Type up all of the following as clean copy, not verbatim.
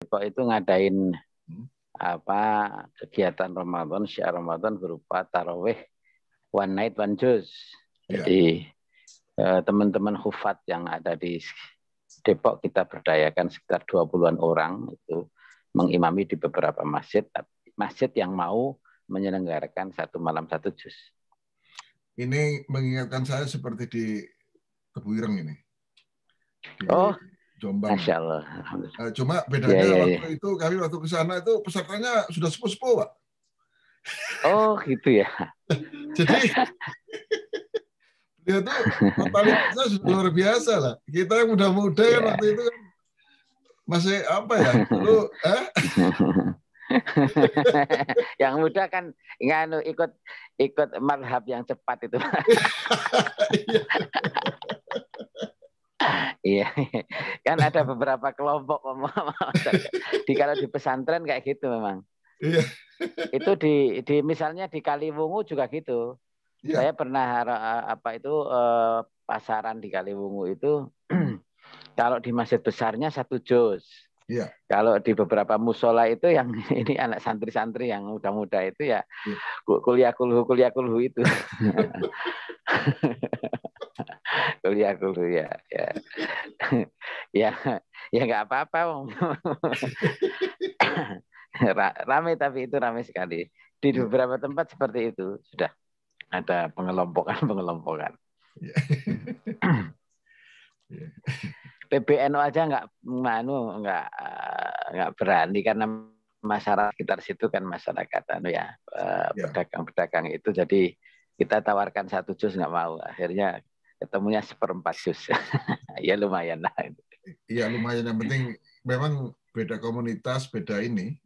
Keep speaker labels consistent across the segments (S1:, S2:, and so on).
S1: Depok itu ngadain kegiatan Ramadan, syiar Ramadan berupa tarawih one night one juz. Jadi teman-teman hufat yang ada di Depok kita berdayakan sekitar 20-an orang itu mengimami di beberapa masjid yang mau menyelenggarakan satu malam satu juz.
S2: Ini mengingatkan saya seperti di Tebuireng ini. Di Jombang.
S1: Masya Allah.
S2: Cuma bedanya waktu itu kami waktu ke sana itu pesertanya sudah sepuh-sepuh, Pak.
S1: Oh, gitu ya.
S2: Jadi dia tuh totalitasnya luar biasa lah. Kita yang muda-muda kan waktu itu kan masih apa ya? Dulu
S1: yang muda kan ikut madhab yang cepat itu. Iya, kan ada beberapa kelompok kalau di pesantren kayak gitu memang.
S2: Iya.
S1: Itu misalnya di Kaliwungu juga gitu. Iya. Saya pernah pasaran di Kaliwungu itu kalau di masjid besarnya satu juz.
S2: Iya.
S1: Kalau di beberapa musola itu yang ini anak santri-santri yang muda-muda itu ya kuliah kulhu itu. Kuliah ya. Ya nggak apa-apa. Ramai tapi itu ramai sekali. Di beberapa tempat seperti itu sudah ada pengelompokan. PBNU aja nggak berani karena masyarakat sekitar situ kan masyarakat pedagang-pedagang itu, jadi kita tawarkan satu juz nggak mau, akhirnya ketemunya 1/4 juz. Ya lumayan lah.
S2: Iya lumayan, yang penting memang beda komunitas, beda ini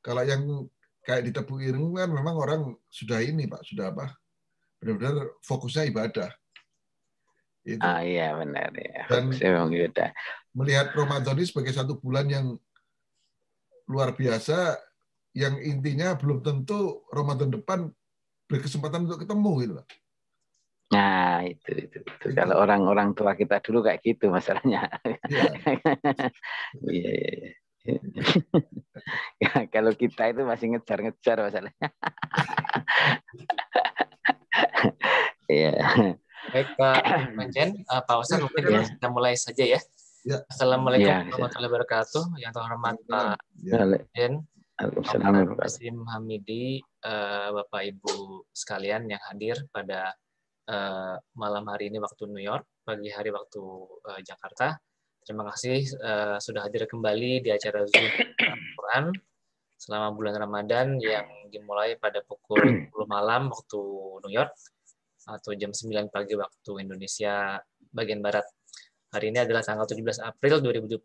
S2: kalau yang kayak di Tebuireng kan memang orang sudah ini Pak, sudah benar-benar fokusnya ibadah. Itu.
S1: Iya benar ya.
S2: Dan melihat Ramadan ini sebagai satu bulan yang luar biasa, yang intinya belum tentu Ramadan depan berkesempatan untuk ketemu gitu.
S1: Nah itu. Kalau orang tua kita dulu kayak gitu masalahnya. Iya. Ya, kalau kita itu masih ngejar masalahnya. Iya.
S3: Baik Pak Panjen, Pak Ustadz mungkin kita mulai saja ya. Assalamualaikum warahmatullahi wabarakatuh. Yang terhormat Pak Panjen, Pak Jazim Hamidi, Bapak Ibu sekalian yang hadir pada malam hari ini waktu New York, pagi hari waktu Jakarta. Terima kasih sudah hadir kembali di acara Zoom Al-Quran selama bulan Ramadan yang dimulai pada pukul 10 malam waktu New York atau jam 9 pagi waktu Indonesia bagian Barat. Hari ini adalah tanggal 17 April 2021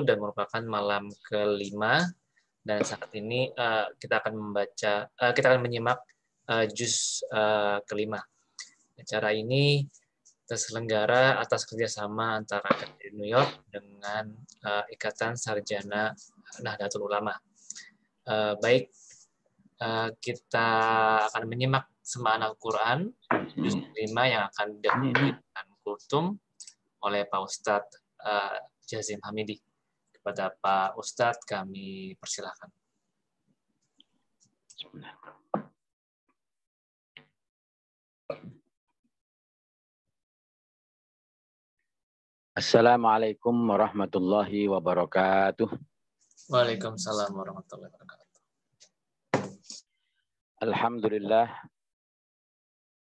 S3: dan merupakan malam kelima, dan saat ini kita akan menyimak juz kelima. Acara ini terselenggara atas kerjasama antara KBRI New York dengan Ikatan Sarjana Nahdlatul Ulama. Baik, kita akan menyimak semaan Al-Quran juz 5 yang akan didahulukan kultum oleh Pak Ustadz Jazim Hamidi. Kepada Pak Ustadz kami persilahkan.
S1: Assalamualaikum warahmatullahi wabarakatuh.
S3: Waalaikumsalam warahmatullahi wabarakatuh.
S1: Alhamdulillah.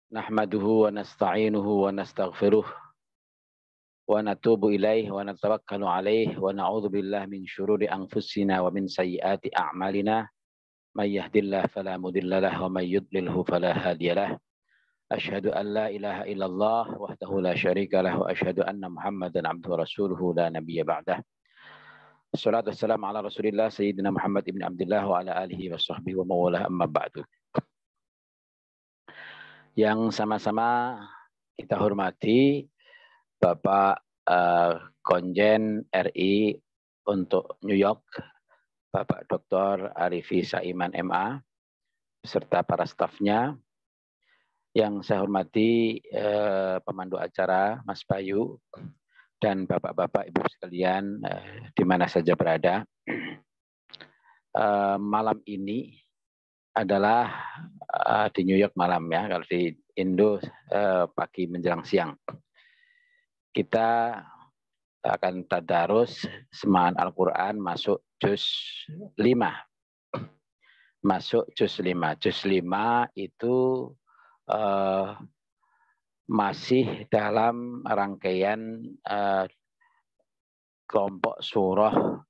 S1: Nahmaduhu wa nasta'inuhu wa nastaghfiruh. Wa natubu ilaih wa natawakkalu alaih wa na'udzu billahi min syururi anfusina wa min sayyiati a'malina. May yahdihillahu fala mudilla lahu wa may yudlilhu fala hadiyalah. Asyhadu an la ilaha illallah wahdahu la syarika lahu wa asyhadu anna Muhammadan abduhu wa rasuluhu la nabiyya ba'dah. Assalatu wassalamu ala Rasulillah Sayyidina Muhammad ibn Abdullah wa ala alihi wa sahbihi wa mawalah amma ba'du. Yang sama-sama kita hormati Bapak Konjen RI untuk New York, Bapak Dr. Arifi Saiman MA, beserta para stafnya. Yang saya hormati pemandu acara Mas Bayu, dan Bapak-bapak, Ibu sekalian di mana saja berada. Malam ini adalah di New York malam ya, kalau di Indo pagi menjelang siang. Kita akan tadarus semaan Al-Quran masuk juz 5. Masuk juz 5. Juz 5 itu masih dalam rangkaian kelompok surah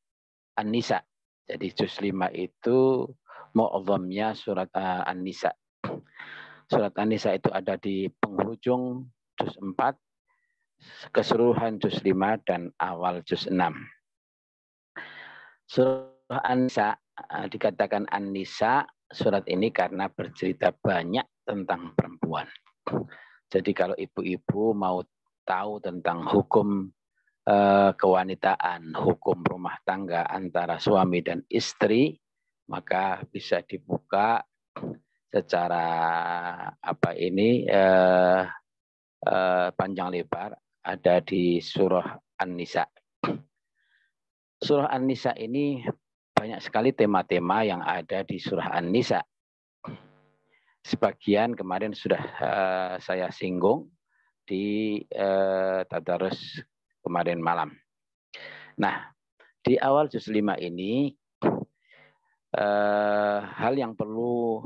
S1: An-Nisa. Jadi juz 5 itu mu'adhamnya surat An-Nisa. Surat An-Nisa itu ada di penghujung juz 4, keseluruhan juz 5 dan awal juz 6. Surah An-Nisa dikatakan An-Nisa surat ini karena bercerita banyak tentang perempuan. Jadi kalau ibu-ibu mau tahu tentang hukum kewanitaan, hukum rumah tangga antara suami dan istri, maka bisa dibuka secara panjang lebar ada di surah An-Nisa. Surah An-Nisa ini banyak sekali tema-tema yang ada di surah An-Nisa. Sebagian kemarin sudah saya singgung di tadarus kemarin malam. Nah, di awal juz 5 ini hal yang perlu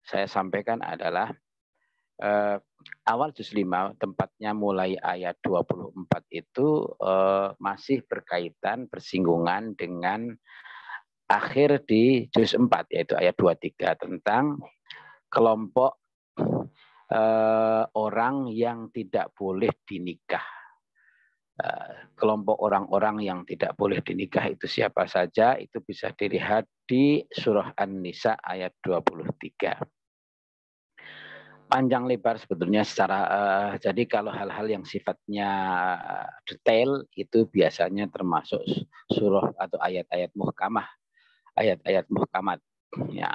S1: saya sampaikan adalah awal juz 5 tempatnya mulai ayat 24 itu masih berkaitan bersinggungan dengan akhir di juz 4 yaitu ayat 23 tentang kelompok orang yang tidak boleh dinikah. Kelompok orang-orang yang tidak boleh dinikah itu siapa saja, itu bisa dilihat di surah An-Nisa ayat 23. Panjang lebar sebetulnya secara jadi kalau hal-hal yang sifatnya detail itu biasanya termasuk surah atau ayat-ayat muhkamah, ayat-ayat muhkamat. Ya.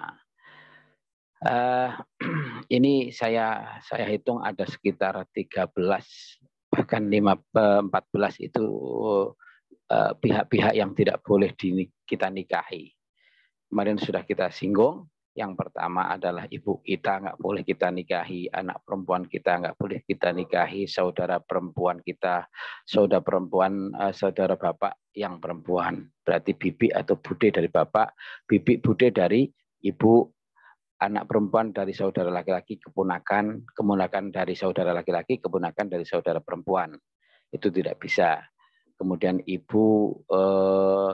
S1: Ini saya hitung ada sekitar 13 bahkan 14 itu pihak-pihak yang tidak boleh kita nikahi. Kemarin sudah kita singgung. Yang pertama adalah ibu kita nggak boleh kita nikahi, anak perempuan kita nggak boleh kita nikahi, saudara perempuan kita, saudara perempuan, saudara bapak yang perempuan. Berarti bibi atau bude dari bapak, bibi bude dari ibu, anak perempuan dari saudara laki-laki, keponakan dari saudara laki-laki, keponakan dari saudara perempuan. Itu tidak bisa. Kemudian ibu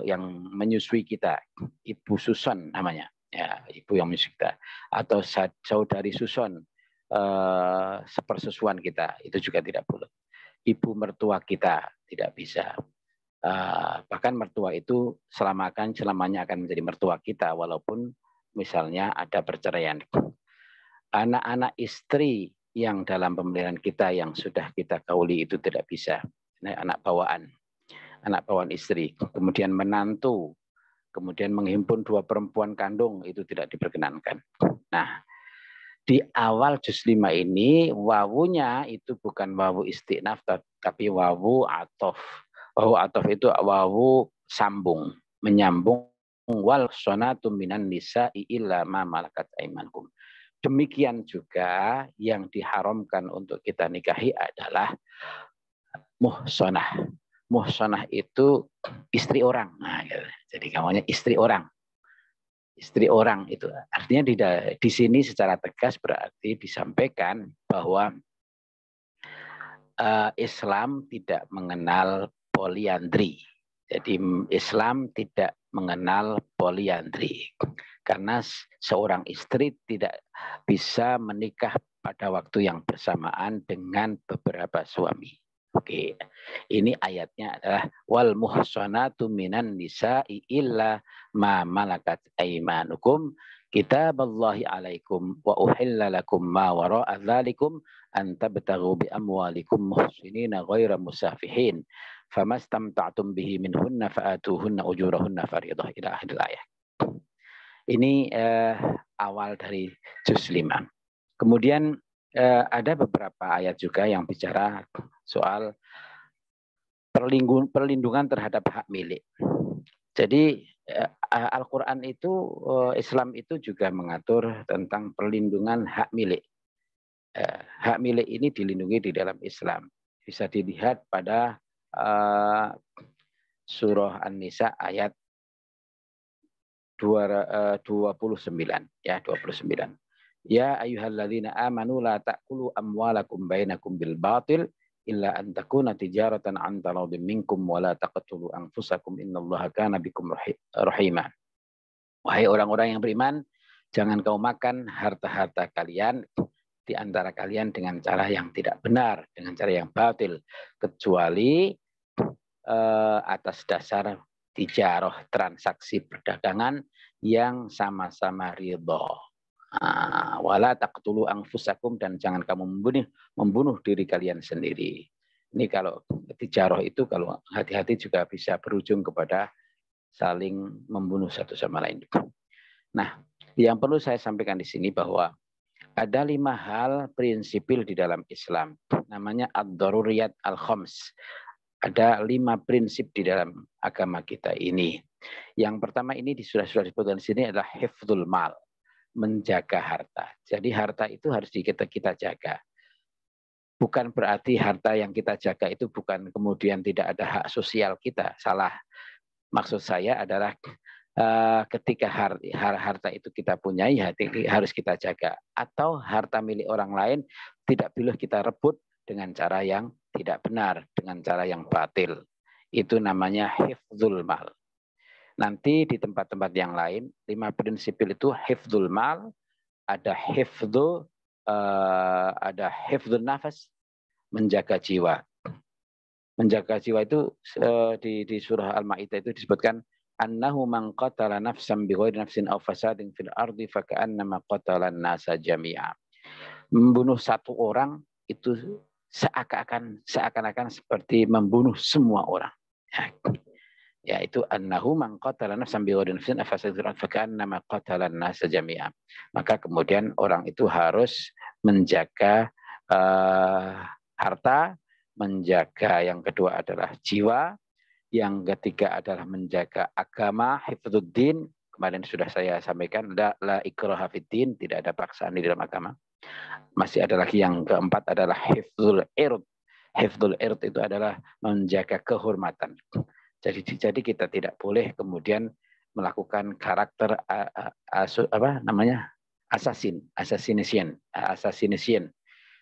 S1: yang menyusui kita, ibu susun namanya. Ya, ibu yang menyusui kita. Atau saudari susun, sepersusuan kita, itu juga tidak boleh. Ibu mertua kita tidak bisa. Bahkan mertua itu selamanya akan menjadi mertua kita, walaupun misalnya ada perceraian. Anak-anak istri yang dalam pemeliharaan kita yang sudah kita kauli itu tidak bisa. Anak bawaan istri. Kemudian menantu, kemudian menghimpun 2 perempuan kandung itu tidak diperkenankan. Nah, di awal juz 5 ini wawunya itu bukan wawu istinaf tapi wawu atof. Wawu atof itu wawu sambung, menyambung. Wal sonatu minan nisa'i illa ma malakat aimanukum. Demikian juga yang diharamkan untuk kita nikahi adalah muhsanah. Muhsanah itu istri orang. Nah, jadi namanya istri orang. Istri orang itu artinya di sini secara tegas berarti disampaikan bahwa Islam tidak mengenal poliandri. Jadi Islam tidak mengenal poliandri karena seorang istri tidak bisa menikah pada waktu yang bersamaan dengan beberapa suami. Oke, ini ayatnya adalah wal muhsanatu minan nisa'i illa ma malakat aimanukum kitaballahi alaikum wa uhilla lakum ma wara'a dzalikum an tabtaghu bi amwalikum muhsinina ghaira musafihin famastamta'tum bihi minhunna fa'atuhunna ujurahunna fariidah ila akhir ayat. Ini awal dari juz 5. Kemudian ada beberapa ayat juga yang bicara soal perlindungan terhadap hak milik. Jadi Al-Quran itu, Islam itu juga mengatur tentang perlindungan hak milik. Hak milik ini dilindungi di dalam Islam. Bisa dilihat pada surah An-Nisa ayat 29 ya, 29. Ya ayyuhalladzina amanu la ta'kulu amwalakum bainakum bil batil illa an takuna tijaratan an taradin minkum wa la taqtulu anfusakum innallaha kana bikum rahima. Wahai orang-orang yang beriman, jangan kau makan harta-harta kalian di antara kalian dengan cara yang tidak benar, dengan cara yang batil, kecuali atas dasar tijarah, transaksi perdagangan yang sama-sama ridho. Wala taqtulu anfusakum, dan jangan kamu membunuh diri kalian sendiri. Ini kalau tijarah itu kalau hati-hati juga bisa berujung kepada saling membunuh satu sama lain. Nah, yang perlu saya sampaikan di sini bahwa ada 5 hal prinsipil di dalam Islam. Namanya ad-daruriyat al-khams. Ada 5 prinsip di dalam agama kita ini. Yang pertama ini sudah disebutkan di sini adalah hifdzul mal, menjaga harta. Jadi harta itu harus kita jaga. Bukan berarti harta yang kita jaga itu bukan kemudian tidak ada hak sosial kita. Salah. Maksud saya adalah ketika harta itu kita punyai, harus kita jaga. Atau harta milik orang lain tidak boleh kita rebut dengan cara yang tidak benar, dengan cara yang batil. Itu namanya hifdzul mal. Nanti di tempat-tempat yang lain, 5 prinsip itu hifdzul mal, ada hifdzul nafas, menjaga jiwa. Menjaga jiwa itu di surah Al-Maidah itu disebutkan annahu man qatala nafsan bighairi nafsin aw fasadin fil ardi faka'annama qatala an-nasa jami'a. Membunuh satu orang itu seakan-akan seperti membunuh semua orang. Yaitu annahu man qatala nafsan bighairi nafsin aw fasadin fil ardi faka'annama qatala an-nasa jami'a. Maka kemudian orang itu harus menjaga harta, menjaga yang kedua adalah jiwa, yang ketiga adalah menjaga agama, hifdzuddin. Kemarin sudah saya sampaikan, la ikraha fiddin, tidak ada paksaan di dalam agama. Masih ada lagi yang keempat adalah hifdzul ird. Hifdzul ird itu adalah menjaga kehormatan. Jadi kita tidak boleh kemudian melakukan karakter assassination.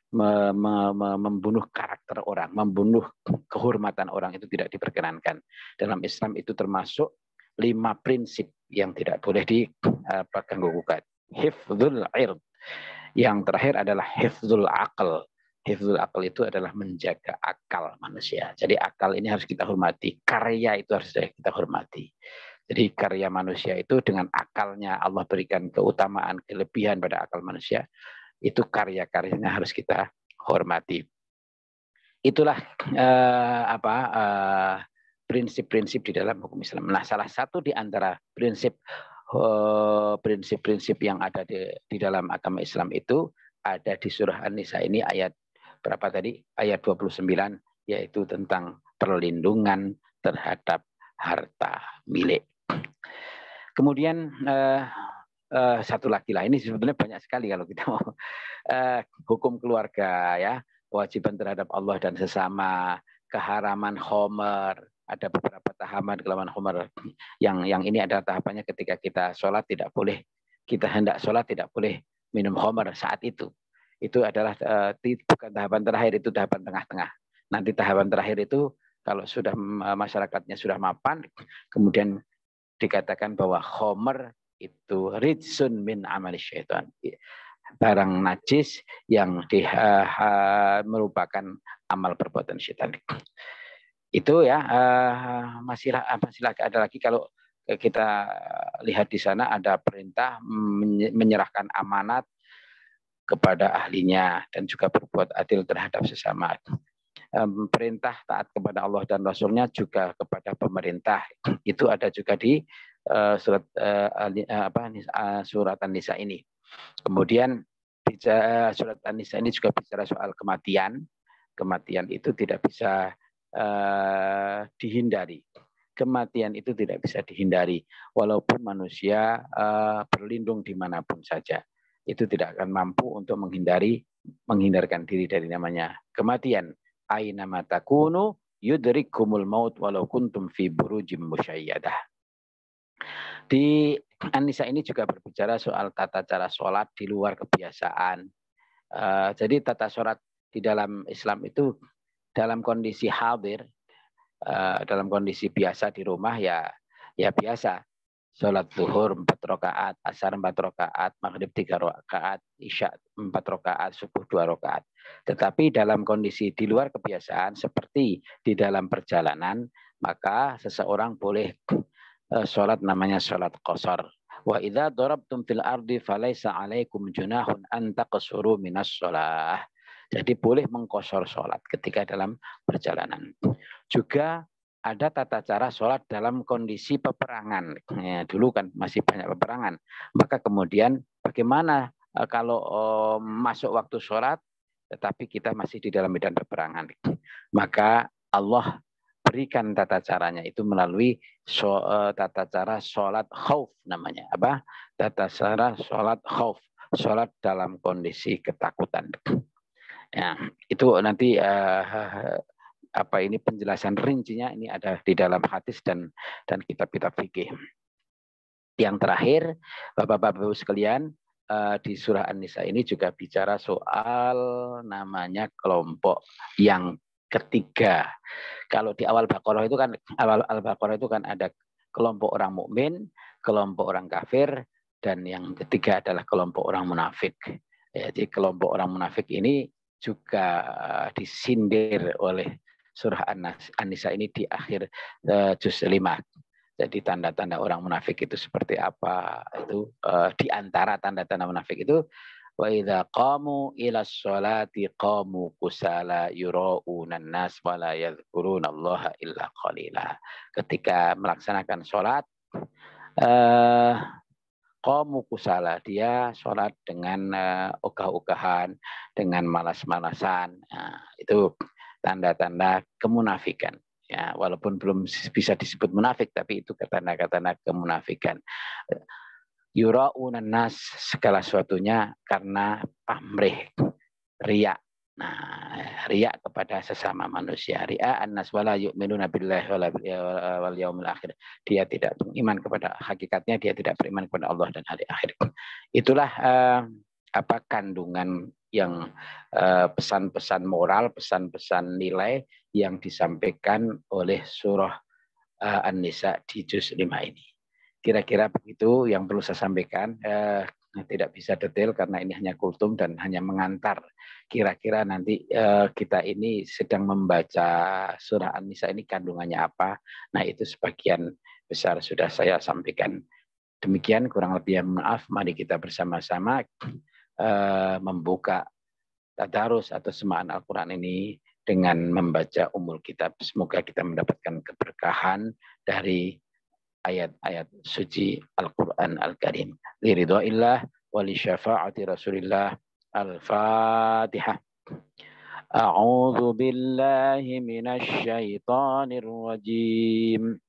S1: Membunuh karakter orang, membunuh kehormatan orang itu tidak diperkenankan. Dalam Islam itu termasuk 5 prinsip yang tidak boleh diganggu-gugat. Hifdzul ird. Yang terakhir adalah hifdzul aql. Hifdzul aql itu adalah menjaga akal manusia. Jadi akal ini harus kita hormati. Karya itu harus kita hormati. Jadi karya manusia itu dengan akalnya Allah berikan keutamaan, kelebihan pada akal manusia. Itu karya-karyanya harus kita hormati. Itulah prinsip-prinsip di dalam hukum Islam. Nah, salah satu di antara prinsip-prinsip yang ada di dalam agama Islam itu ada di surah An-Nisa ini ayat berapa tadi? Ayat 29, yaitu tentang perlindungan terhadap harta milik. Kemudian satu lagi lah, ini sebetulnya banyak sekali kalau kita mau hukum keluarga ya, kewajiban terhadap Allah dan sesama, keharaman khomer, ada beberapa tahapan keharaman khomer yang ini adalah tahapannya ketika kita sholat tidak boleh, kita hendak sholat tidak boleh minum khomer saat itu adalah bukan tahapan terakhir, itu tahapan tengah-tengah. Nanti tahapan terakhir itu kalau sudah masyarakatnya sudah mapan, kemudian dikatakan bahwa khomer itu rijsun min amali syaitan, barang najis yang merupakan amal perbuatan syaitan. Itu ya, masih ada lagi kalau kita lihat di sana ada perintah menyerahkan amanat kepada ahlinya dan juga berbuat adil terhadap sesama. Perintah taat kepada Allah dan Rasulnya juga kepada pemerintah. Itu ada juga di surat An-Nisa ini. Kemudian surat An-Nisa ini juga bicara soal kematian. Kematian itu tidak bisa dihindari. Kematian itu tidak bisa dihindari. Walaupun manusia berlindung dimanapun saja. Itu tidak akan mampu untuk menghindarkan diri dari namanya kematian. Aina matakunu yudrikumul maut walau kuntum fi burujim musyayyadah. Di An-Nisa ini juga berbicara soal tata cara sholat di luar kebiasaan. Jadi tata sholat di dalam Islam itu dalam kondisi hadir, dalam kondisi biasa di rumah ya biasa. Sholat zuhur 4 rakaat, asar 4 rakaat, maghrib 3 rakaat, isya 4 rakaat, subuh 2 rakaat. Tetapi dalam kondisi di luar kebiasaan seperti di dalam perjalanan, maka seseorang boleh sholat namanya sholat qashar. Wa idza darabtum fil ardi falaisa 'alaikum junahun an taqsuru minas shalah. Jadi boleh mengqashar sholat ketika dalam perjalanan. Juga ada tata cara sholat dalam kondisi peperangan. Ya, dulu kan masih banyak peperangan. Maka kemudian bagaimana kalau masuk waktu sholat, tetapi kita masih di dalam medan peperangan. Maka Allah berikan tata caranya itu melalui tata cara sholat khauf namanya. Apa? Tata cara sholat khauf. Sholat dalam kondisi ketakutan. Ya, itu nanti ini penjelasan rincinya ini ada di dalam hadis dan kitab-kitab fikih. Yang terakhir, Bapak-bapak sekalian, di surah An-Nisa ini juga bicara soal namanya kelompok yang ketiga. Kalau di awal Baqarah itu kan Al-Baqarah itu kan ada kelompok orang mukmin, kelompok orang kafir, dan yang ketiga adalah kelompok orang munafik. Jadi kelompok orang munafik ini juga disindir oleh surah An-Nisa ini di akhir juz 5. Jadi tanda-tanda orang munafik itu seperti apa? Itu di antara tanda-tanda munafik itu wa idza qamu ila sholati qamu kusala yuraunan nas wa la yadhkurunallaha illa qalila. Ketika melaksanakan sholat qamu kusala, dia sholat dengan ogah-ogahan, dengan malas-malasan. Nah, itu tanda-tanda kemunafikan. Ya, walaupun belum bisa disebut munafik, tapi itu tanda-tanda kemunafikan. Yura'unan nas, segala sesuatunya karena pamrih, riya. Nah, riya kepada sesama manusia. Riya an-nas wala yu'minuna billahi wal yaumil akhir. Dia tidak beriman kepada hakikatnya, dia tidak beriman kepada Allah dan hari akhir. Itulah kandungan yang pesan-pesan moral, pesan-pesan nilai yang disampaikan oleh surah An-Nisa di juz 5 ini. Kira-kira begitu yang perlu saya sampaikan. Tidak bisa detail karena ini hanya kultum dan hanya mengantar. Kira-kira nanti kita ini sedang membaca surah An-Nisa ini kandungannya apa. Nah itu sebagian besar sudah saya sampaikan. Demikian kurang lebih maaf. Mari kita bersama-sama membuka tadarus atau semaan Al-Quran ini dengan membaca Ummul Kitab. Semoga kita mendapatkan keberkahan dari ayat-ayat suci Al-Quran Al-Karim. Liridha'illah wa li syafa'ati Rasulillah. Al-Fatihah. A'udzu billahi minasy syaithanir rajim.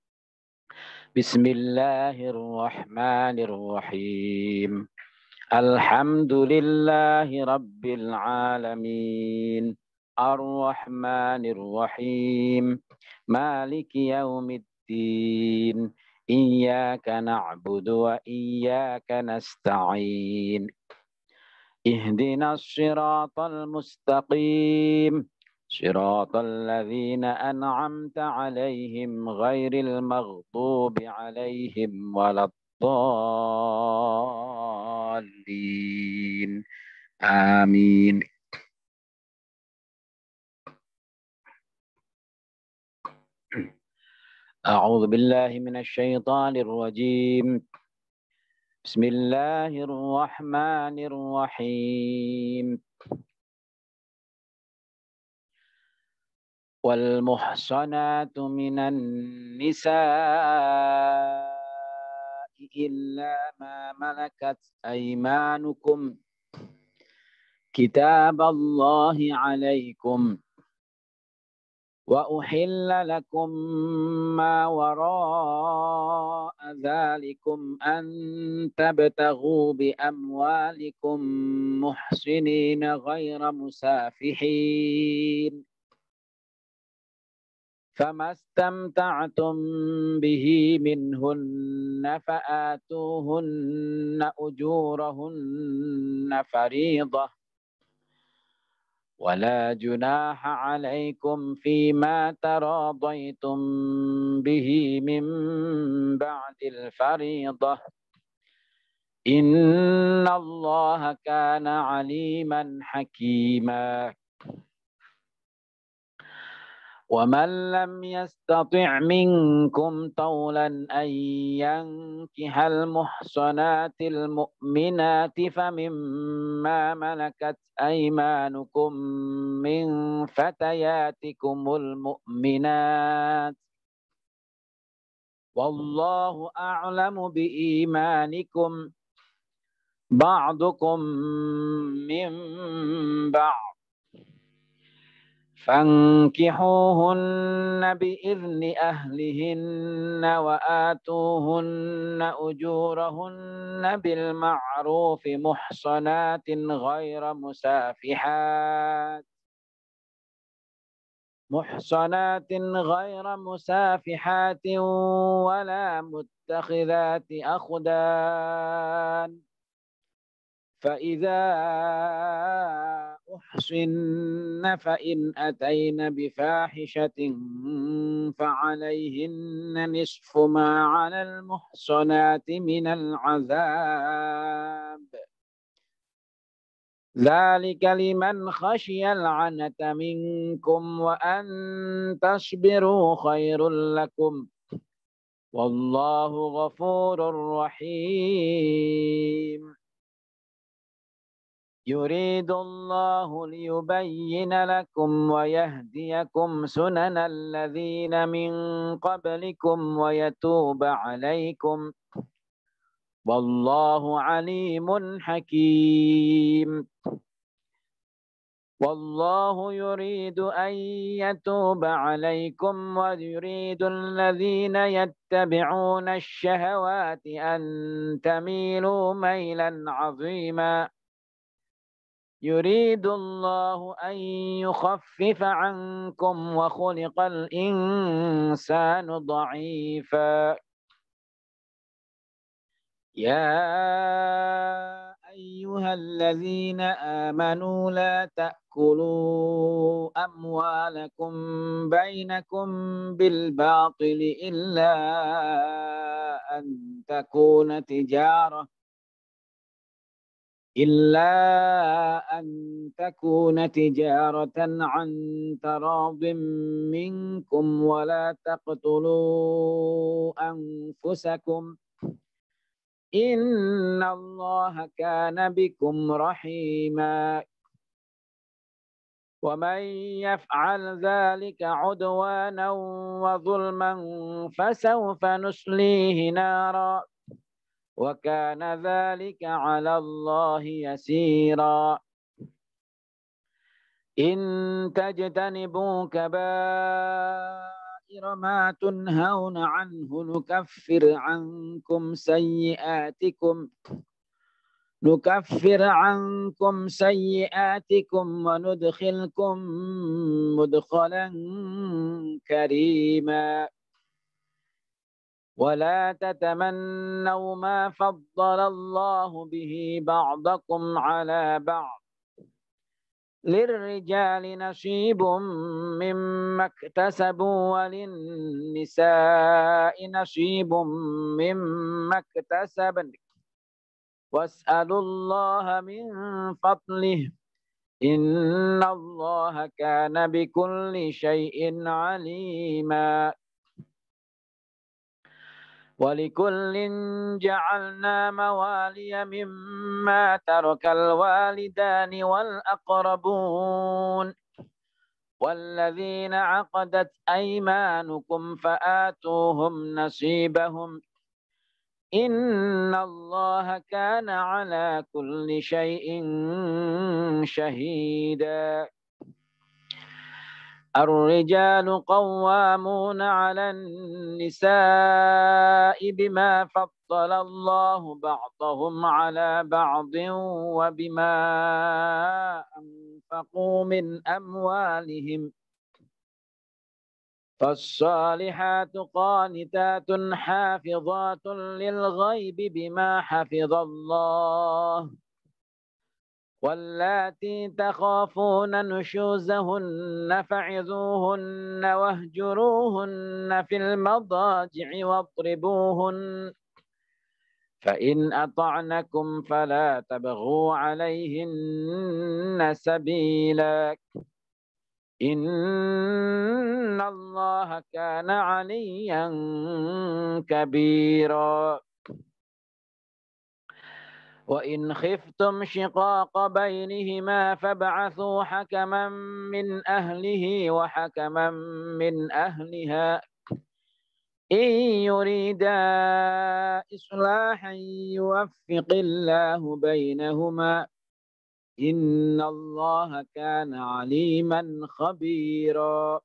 S1: Bismillahirrahmanirrahim. Alhamdulillahi rabbil alamin. Ar-Rahmanir Rahim. Maliki yaumiddin. Iyyaka na'budu wa iyyaka nasta'in. Ihdinas siratal mustaqim. Siratal ladzina an'amta 'alaihim ghairil maghdubi 'alaihim waladdallin. Amin. أعوذ بالله من الشيطان الرجيم. بسم الله الرحمن الرحيم. والمحصنات من النساء إلا ما ملكت أيمانكم كتاب الله عليكم وأحل لكم ما وراء ذلكم أن تبتغوا بأموالكم محسنين غير مسافحين فما استمتعتم به منهن فآتوهن أجورهن فريضة ولا جناح عليكم فيما تراضيتم به من بعد الفريضة إن الله كان عليما حكيما ومن لم يستطع منكم طولا أن ينكح المحصنات المؤمنات فمما ملكت أيمانكم من فتياتكم المؤمنات والله أعلم بإيمانكم بعضكم من بعض فانكحوهن بإذن أهلهن وآتوهن أجورهن بالمعروف محصنات غير مسافحات ولا متخذات أخدان فإذا أحصن فإن أتين بفاحشة فعليهن نصف ما على المحصنات من العذاب ذلك لمن خشي العنة منكم وأن تصبروا خير لكم والله غفور رحيم يريد الله ليبين لكم ويهديكم سنن الذين من قبلكم ويتوب عليكم والله عليم حكيم والله يريد أن يتوب عليكم ويريد الذين يتبعون الشهوات أن تميلوا ميلا عظيما يريد الله أن يخفف عنكم وخلق الإنسان ضعيفا يا أيها الذين آمنوا لا تأكلوا أموالكم بينكم بالباطل إلا أن تكون تجارة عن تراض منكم ولا تقتلوا أنفسكم إن الله كان بكم رحيما ومن يفعل ذلك عدوانا وظلما فسوف نصليه نارا وكان ذلك على الله يسيرا إن تجتنبوا كبائر ما تنهون عنه نكفر عنكم سيئاتكم وندخلكم مدخلا كريما ولا تتمنوا ما فضل الله به بعضكم على بعض للرجال نصيب مما اكتسبوا وللنساء نصيب مما اكتسبن واسألوا الله من فضله إن الله كان بكل شيء عليما ولكل جعلنا موالي مما ترك الوالدان والأقربون والذين عقدت أيمانكم فآتوهم نصيبهم إن الله كان على كل شيء شهيدا الرجال قوامون على النساء بما فضل الله بعضهم على بعض وبما أنفقوا من أموالهم فالصالحات قانتات حافظات للغيب بما حفظ الله واللاتي تخافون نشوزهن فعظوهن واهجروهن في المضاجع واضربوهن فإن أطعنكم فلا تبغوا عليهن سبيلا إن الله كان عليا كبيرا وإن خفتم شقاق بينهما فابعثوا حكما من أهله وحكما من أهلها إن يريدا إصلاحا يوفق الله بينهما إن الله كان عليما خبيرا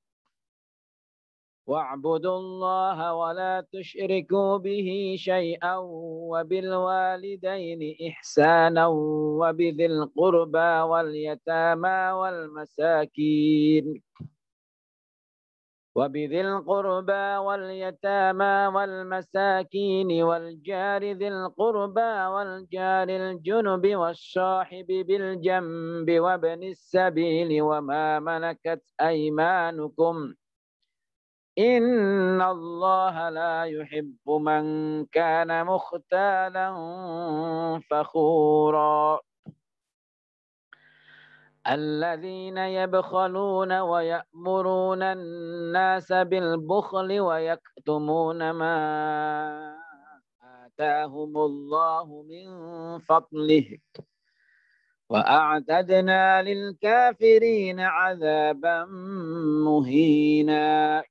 S1: واعبدوا الله ولا تشركوا به شيئا وبالوالدين إحسانا وبذي القربى واليتامى والمساكين والجار ذي القربى والجار الجنب والصاحب بالجنب وابن السبيل وما ملكت أيمانكم إن الله لا يحب من كان مختالا فخورا الذين يبخلون ويأمرون الناس بالبخل ويكتمون ما آتاهم الله من فضله وأعتدنا للكافرين عذابا مهينا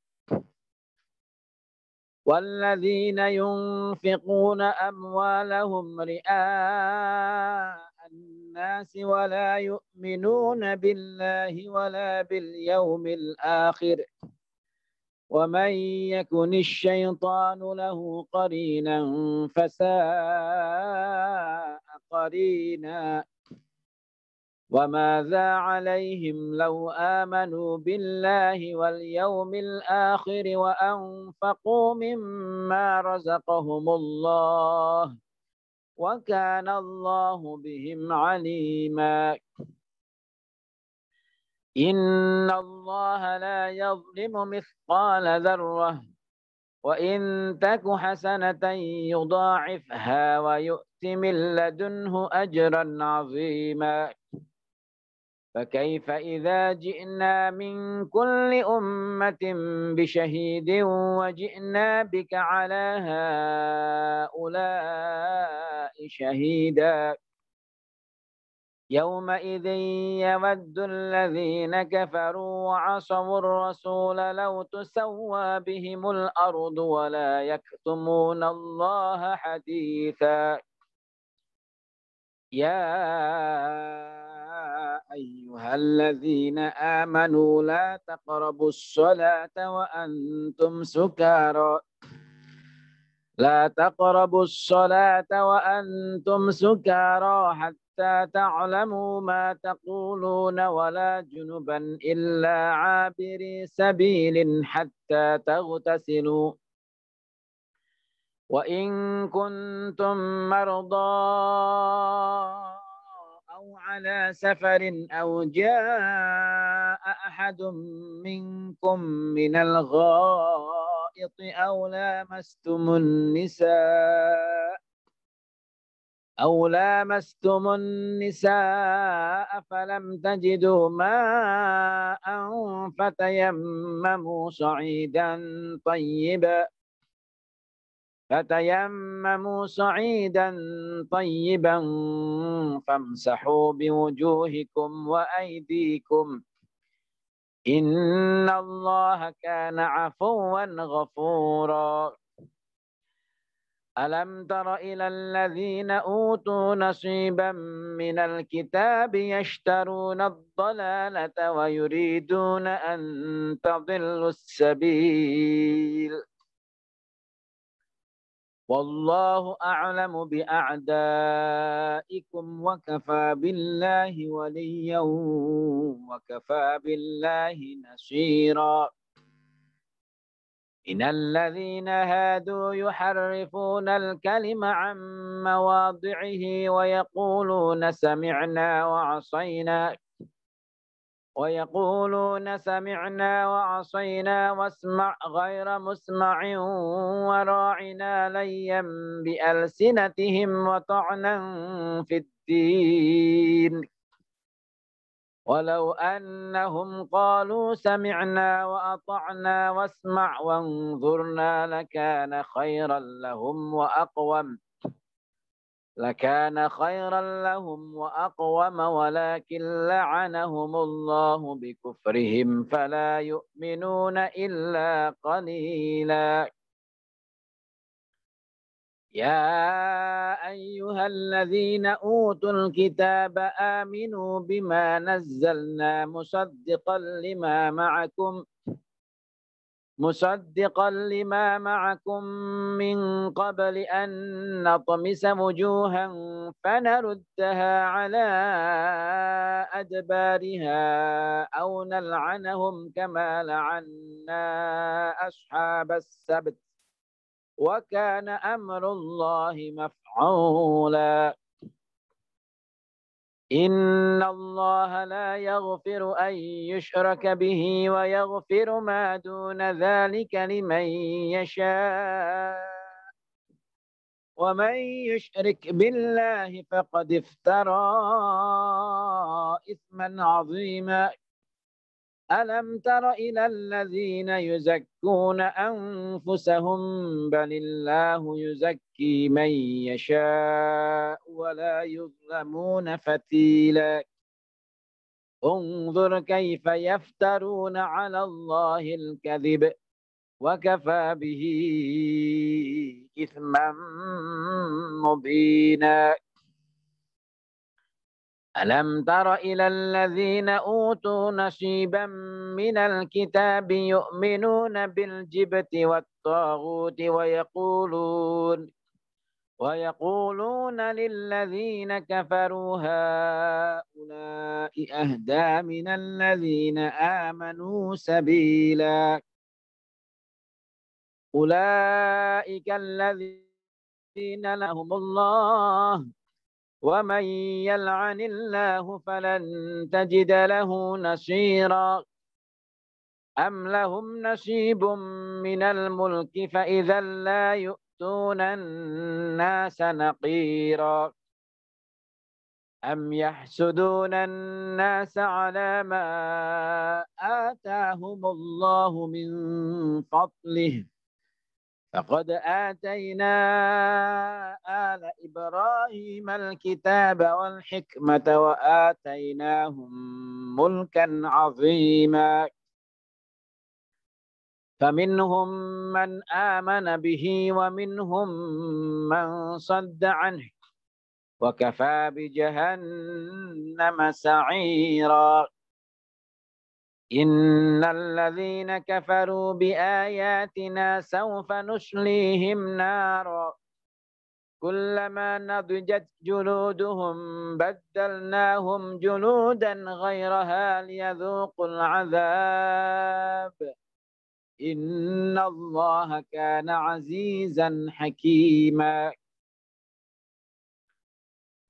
S1: والذين ينفقون أموالهم رئاء الناس ولا يؤمنون بالله ولا باليوم الآخر ومن يكن الشيطان له قرينا فساء قرينا وماذا عليهم لو آمنوا بالله واليوم الآخر وأنفقوا مما رزقهم الله وكان الله بهم عليما إن الله لا يظلم مثقال ذرة وإن تك حسنة يضاعفها ويؤت من لدنه أجرا عظيما فكيف إذا جئنا من كل أمة بشهيد وجئنا بك على هؤلاء شهيدا يومئذ يود الذين كفروا وعصوا الرسول لو تسوى بهم الأرض ولا يكتمون الله حديثا يا أيها الذين آمنوا لا تقربوا الصلاة وأنتم سكارى حتى تعلموا ما تقولون ولا جنبا إلا عابري سبيل حتى تغتسلوا وإن كنتم مرضى أو على سفر أو جاء أحد منكم من الغائط أو لامستم النساء فلم تجدوا ماء فتيمموا صعيدا طيبا فامسحوا بوجوهكم وأيديكم إن الله كان عفوا غفورا ألم تر إلى الذين أوتوا نصيبا من الكتاب يشترون الضلالة ويريدون أن تضلوا السبيل والله أعلم بأعدائكم وكفى بالله وليا وكفى بالله نصيرا إن الذين هادوا يحرفون الكلم عن مواضعه ويقولون سمعنا وعصينا واسمع غير مسمع وراعنا ليا بألسنتهم وطعنا في الدين ولو أنهم قالوا سمعنا وأطعنا واسمع وانظرنا لكان خيرا لهم وأقوم ولكن لعنهم الله بكفرهم فلا يؤمنون إلا قليلا يا أيها الذين أوتوا الكتاب آمنوا بما نزلنا مصدقا لما معكم من قبل أن نطمس وجوها فنردها على أدبارها أو نلعنهم كما لعنا أصحاب السبت وكان أمر الله مفعولا إن الله لا يغفر أن يشرك به ويغفر ما دون ذلك لمن يشاء ومن يشرك بالله فقد افترى إثما عظيما ألم تر إلى الذين يزكون أنفسهم بل الله يزكي من يشاء ولا يظلمون فتيلا انظر كيف يفترون على الله الكذب وكفى به إثما مبينا ألم تر إلى الذين أوتوا نصيبا من الكتاب يؤمنون بالجبت والطاغوت ويقولون للذين كفروا هؤلاء أهدى من الذين آمنوا سبيلا أولئك الذين لهم الله ومن يلعن الله فلن تجد له نصيرا أم لهم نصيب من الملك فإذا لا يؤتون الناس نقيرا أم يحسدون الناس على ما آتاهم الله من فضله فقد آتينا آل إبراهيم الكتاب والحكمة وآتيناهم ملكا عظيما فمنهم من آمن به ومنهم من صد عنه وكفى بجهنم سعيرا إن الذين كفروا بآياتنا سوف نصليهم نارا كلما نضجت جلودهم بدلناهم جلودا غيرها ليذوقوا العذاب إن الله كان عزيزا حكيما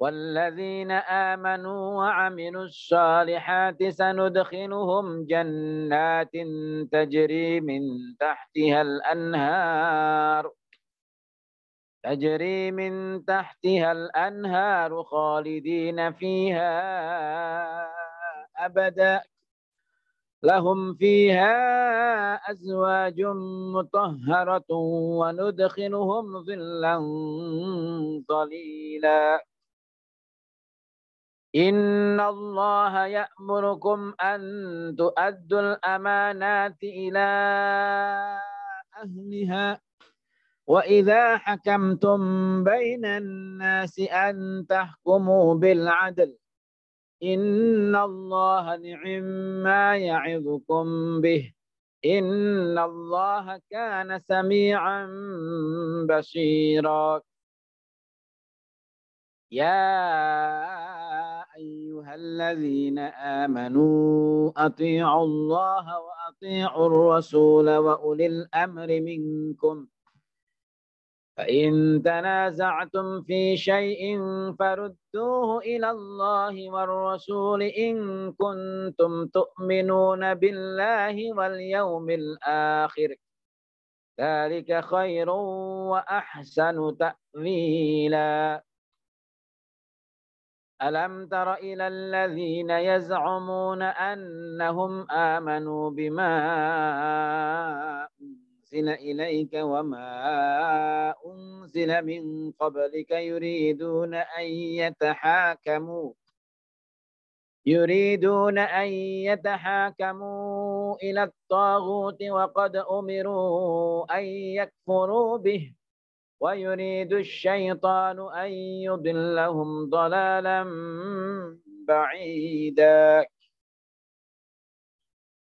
S1: والذين آمنوا وعملوا الصالحات سندخلهم جنات تجري من تحتها الأنهار خالدين فيها أبدا لهم فيها أزواج مطهرة وندخلهم ظلا ظليلا إن الله يأمركم أن تؤدوا الأمانات إلى أهلها وإذا حكمتم بين الناس أن تحكموا بالعدل إن الله نعم ما يعظكم به إن الله كان سميعا بصيرا يا أيها الذين آمنوا أطيعوا الله وأطيعوا الرسول وأولي الأمر منكم فإن تنازعتم في شيء فردوه إلى الله والرسول إن كنتم تؤمنون بالله واليوم الآخر ذلك خير وأحسن تأويلا ألم تر إلى الذين يزعمون أنهم آمنوا بما أنزل إليك وما أنزل من قبلك يريدون أن يتحاكموا إلى الطاغوت وقد أمروا أن يكفروا به ويريد الشيطان أن يضلهم ضلالا بعيدا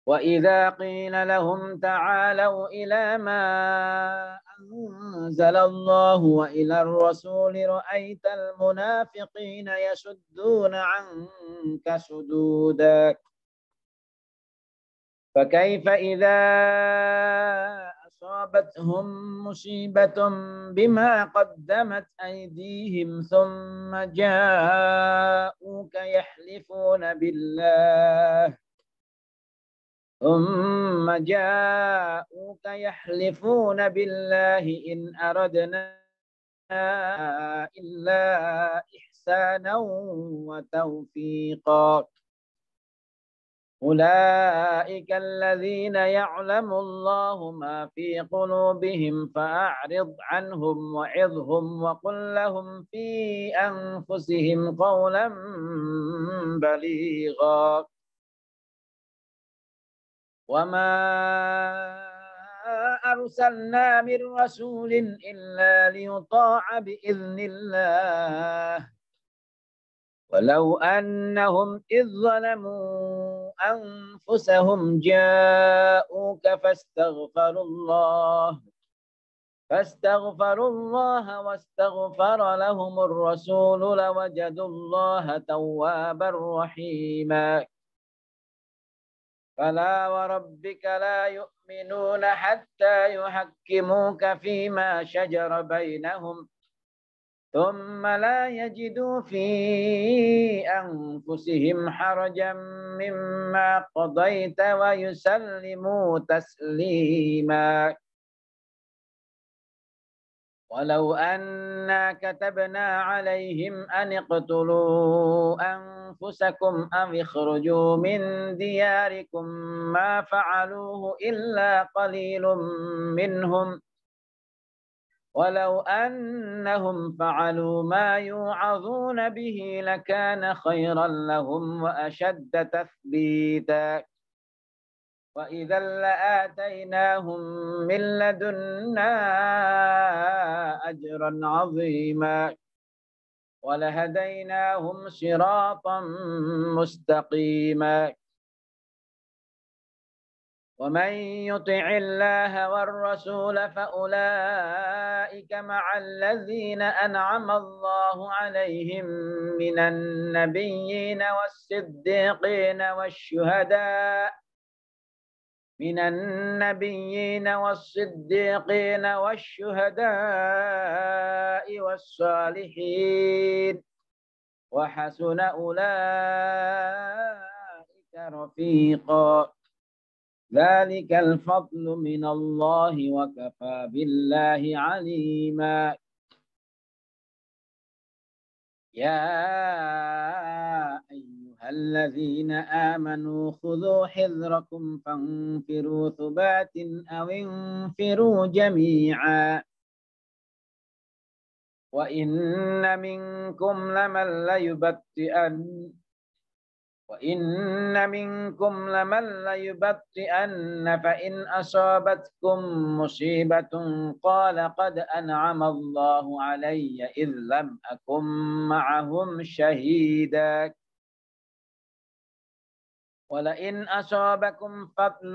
S1: وإذا قيل لهم تعالوا إلى ما أنزل الله وإلى الرسول رأيت المنافقين يصدون عنك صدودا فكيف إذا أصابتهم مصيبة بما قدمت أيديهم ثم جاءوك يحلفون بالله إن أردنا إلا إحسانا وتوفيقا أولئك الذين يعلم الله ما في قلوبهم فأعرض عنهم وعظهم وقل لهم في أنفسهم قولا بليغا وما أرسلنا من رسول إلا ليطاع بإذن الله ولو أنهم إذ ظلموا أنفسهم جاءوك فاستغفروا الله واستغفر لهم الرسول لوجدوا الله توابا رحيما فلا وربك لا يؤمنون حتى يحكموك فيما شجر بينهم ثم لا يجدوا في أنفسهم حرجا مما قضيت ويسلموا تسليما ولو أنا كتبنا عليهم أن اقتلوا أنفسكم أو اخرجوا من دياركم ما فعلوه إلا قليل منهم ولو أنهم فعلوا ما يوعظون به لكان خيرا لهم وأشد تثبيتا وإذا لآتيناهم من لدنا أجرا عظيما ولهديناهم صراطا مستقيما ومن يطع الله والرسول فأولئك مع الذين أنعم الله عليهم من النبيين والصديقين والشهداء والصالحين وحسن أولئك رفيقا ذلك الفضل من الله وكفى بالله عليما يا أيها الذين آمنوا خذوا حذركم فانفروا ثبات أو انفروا جميعا وإن منكم لمن ليبطئن وإن منكم لمن ليبطئن فإن أصابتكم مصيبة قال قد أنعم الله علي إذ لم أكن معهم شهيدا ولئن أصابكم فضل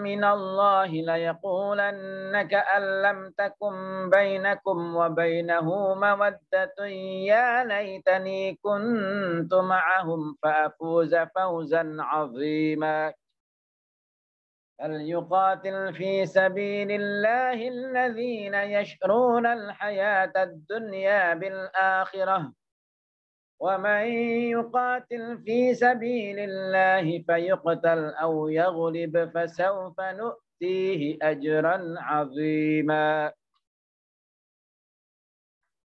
S1: من الله ليقولن كأن لم تكن بينكم وبينه مودة يا ليتني كنت معهم فأفوز فوزا عظيما فليقاتل في سبيل الله الذين يشرون الحياة الدنيا بالآخرة ومن يقاتل في سبيل الله فيقتل أو يغلب فسوف نؤتيه أجرا عظيما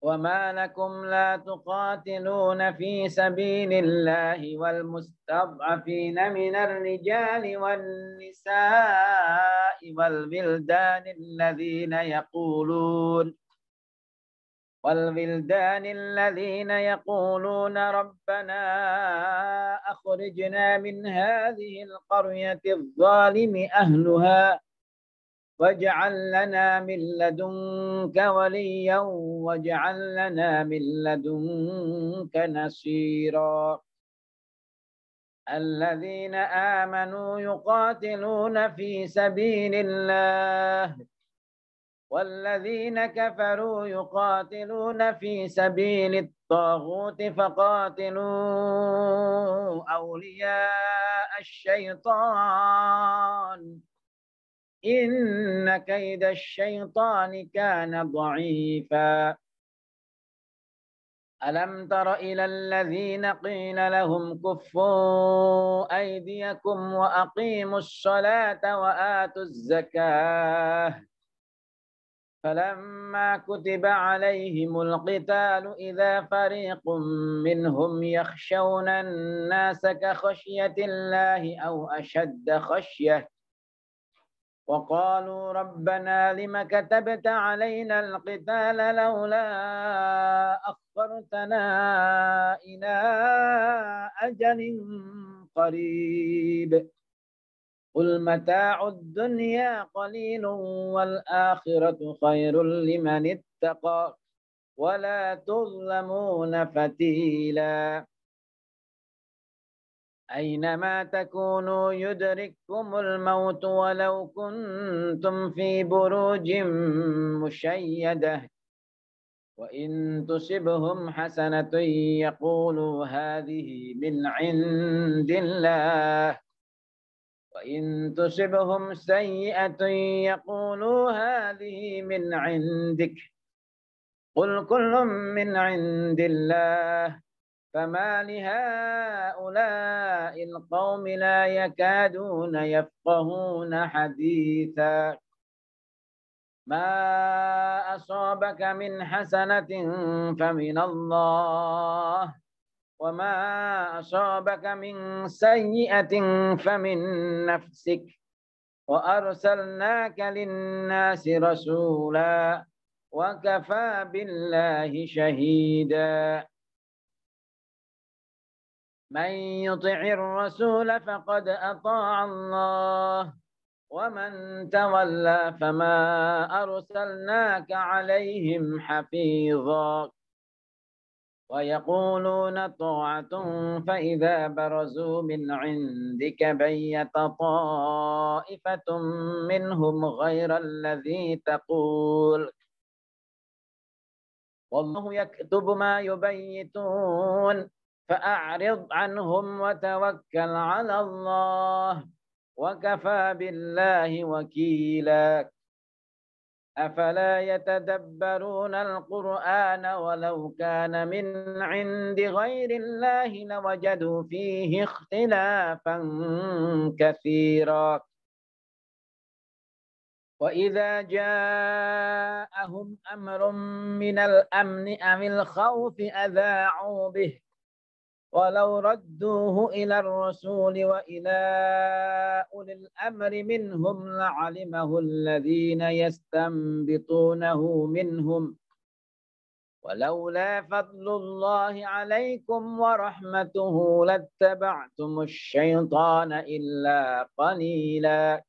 S1: وما لكم لا تقاتلون في سبيل الله والمستضعفين من الرجال والنساء والولدان الذين يقولون ربنا أخرجنا من هذه القرية الظالم أهلها واجعل لنا من لدنك وليا واجعل لنا من لدنك نصيرا الذين آمنوا يقاتلون في سبيل الله والذين كفروا يقاتلون في سبيل الطاغوت فقاتلوا أولياء الشيطان إن كيد الشيطان كان ضعيفا ألم تر إلى الذين قيل لهم كفوا أيديكم وأقيموا الصلاة وآتوا الزكاة فلما كتب عليهم القتال إذا فريق منهم يخشون الناس كخشية الله أو أشد خشية وقالوا ربنا لم كتبت علينا القتال لولا أخرتنا إلى أجل قريب قل متاع الدنيا قليل والآخرة خير لمن اتقى ولا تظلمون فتيلا أينما تكونوا يدرككم الموت ولو كنتم في بروج مشيدة وإن تصبهم حسنة يقولوا هذه من عند الله وإن تصبهم سيئة يقولوا هذه من عندك قل كل من عند الله فما لهؤلاء القوم لا يكادون يفقهون حديثا ما أصابك من حسنة فمن الله وما أصابك من سيئة فمن نفسك وأرسلناك للناس رسولا وكفى بالله شهيدا من يطع الرسول فقد أطاع الله ومن تولى فما أرسلناك عليهم حفيظا ويقولون طاعة فإذا برزوا من عندك بيت طائفة منهم غير الذي تقول والله يكتب ما يبيتون فأعرض عنهم وتوكل على الله وكفى بالله وكيلا أفلا يتدبرون القرآن ولو كان من عند غير الله لوجدوا فيه اختلافا كثيرا وإذا جاءهم أمر من الأمن أو الخوف أذاعوا به ولو ردوه إلى الرسول وإلى أولي الأمر منهم لعلمه الذين يستنبطونه منهم ولولا فضل الله عليكم ورحمته لاتبعتم الشيطان إلا قليلا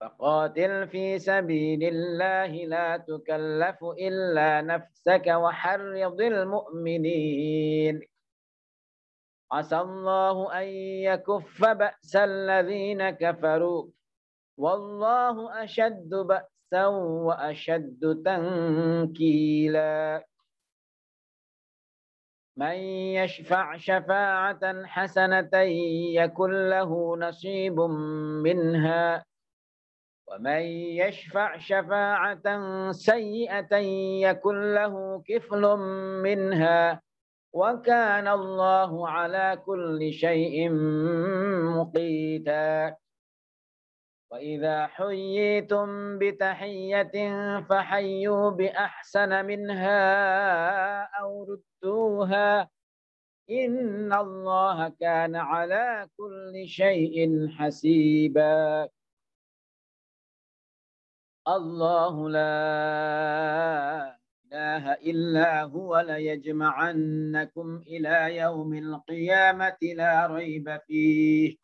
S1: فقاتل في سبيل الله لا تكلف إلا نفسك وحرض المؤمنين عسى الله أن يكف بأس الذين كفروا والله أشد بأسا وأشد تنكيلا من يشفع شفاعة حسنة يكن له نصيب منها ومن يشفع شفاعة سيئة يكن له كفل منها وكان الله على كل شيء مقيتا وإذا حييتم بتحية فحيوا بأحسن منها أو ردوها إن الله كان على كل شيء حسيبا الله لا إله إلا هو ليجمعنكم إلى يوم القيامة لا ريب فيه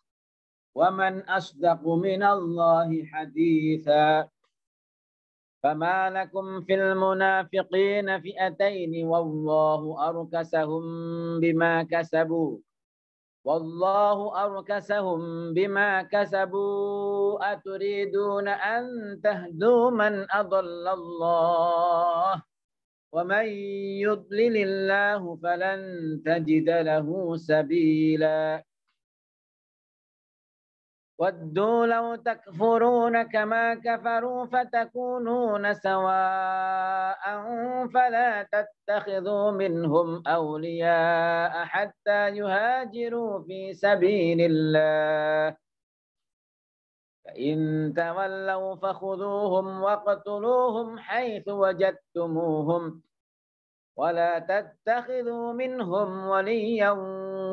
S1: ومن أصدق من الله حديثا فما لكم في المنافقين فئتين والله أركسهم بما كسبوا أتريدون أن تهدوا من أضل الله ومن يضلل الله فلن تجد له سبيلا ودوا لو تكفرون كما كفروا فتكونون سواء فلا تتخذوا منهم أولياء حتى يهاجروا في سبيل الله فإن تولوا فخذوهم واقتلوهم حيث وجدتموهم ولا تتخذوا منهم وليا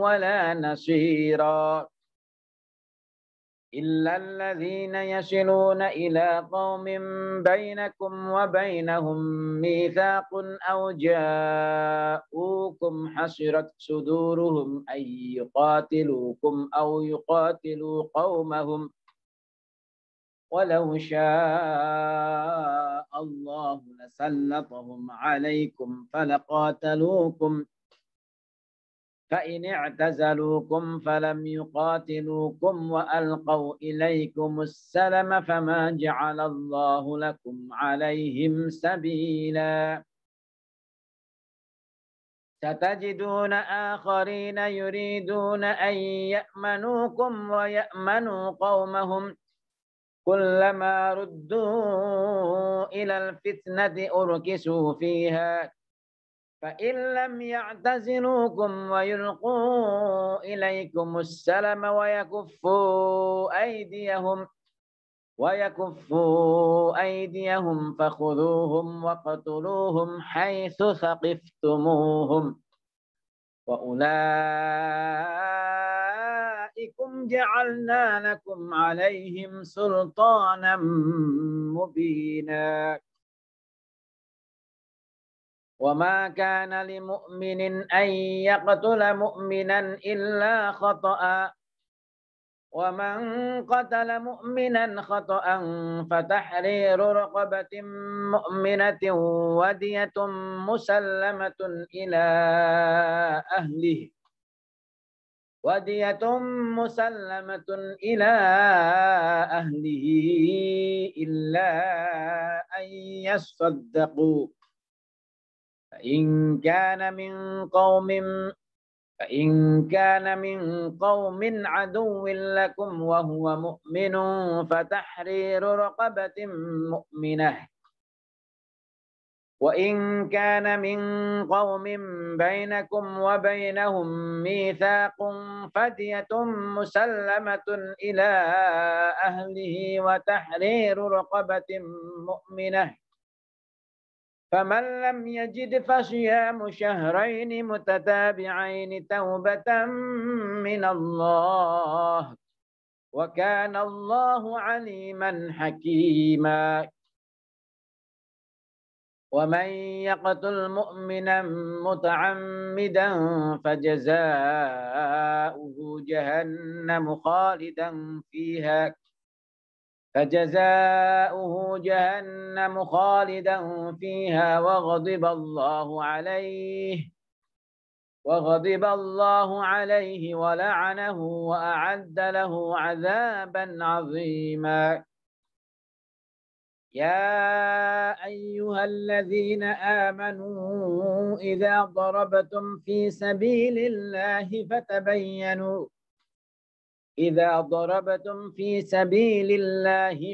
S1: ولا نصيرا إلا الذين يصلون إلى قوم بينكم وبينهم ميثاق أو جاءوكم حصرت صدورهم أن يقاتلوكم أو يقاتلوا قومهم ولو شاء الله لسلطهم عليكم فلقاتلوكم فإن اعتزلوكم فلم يقاتلوكم وألقوا إليكم السلم فما جعل الله لكم عليهم سبيلا ستجدون آخرين يريدون أن يأمنوكم ويأمنوا قومهم كلما ردوا إلى الفتنة أركسوا فيها فإن لم يعتزلوكم ويلقوا إليكم السلم ويكفوا أيديهم فخذوهم وقتلوهم حيث ثقفتموهم وأولئكم جعلنا لكم عليهم سلطانا مبينا وما كان لمؤمن أن يقتل مؤمنا إلا خطأ ومن قتل مؤمنا خطأ فتحرير رقبة مؤمنة ودية مسلمة إلى أهله إلا أن يصدقوا فإن كان من قوم عدو لكم وهو مؤمن فتحرير رقبة مؤمنة وإن كان من قوم بينكم وبينهم ميثاق فدية مسلمة إلى أهله وتحرير رقبة مؤمنة فمن لم يجد فصيام شهرين متتابعين توبة من الله وكان الله عليما حكيما ومن يقتل مؤمنا متعمدا فجزاؤه جهنم خالدا فيها وغضب الله عليه ولعنه وأعد له عذابا عظيما. يا أيها الذين آمنوا إذا ضربتم في سبيل الله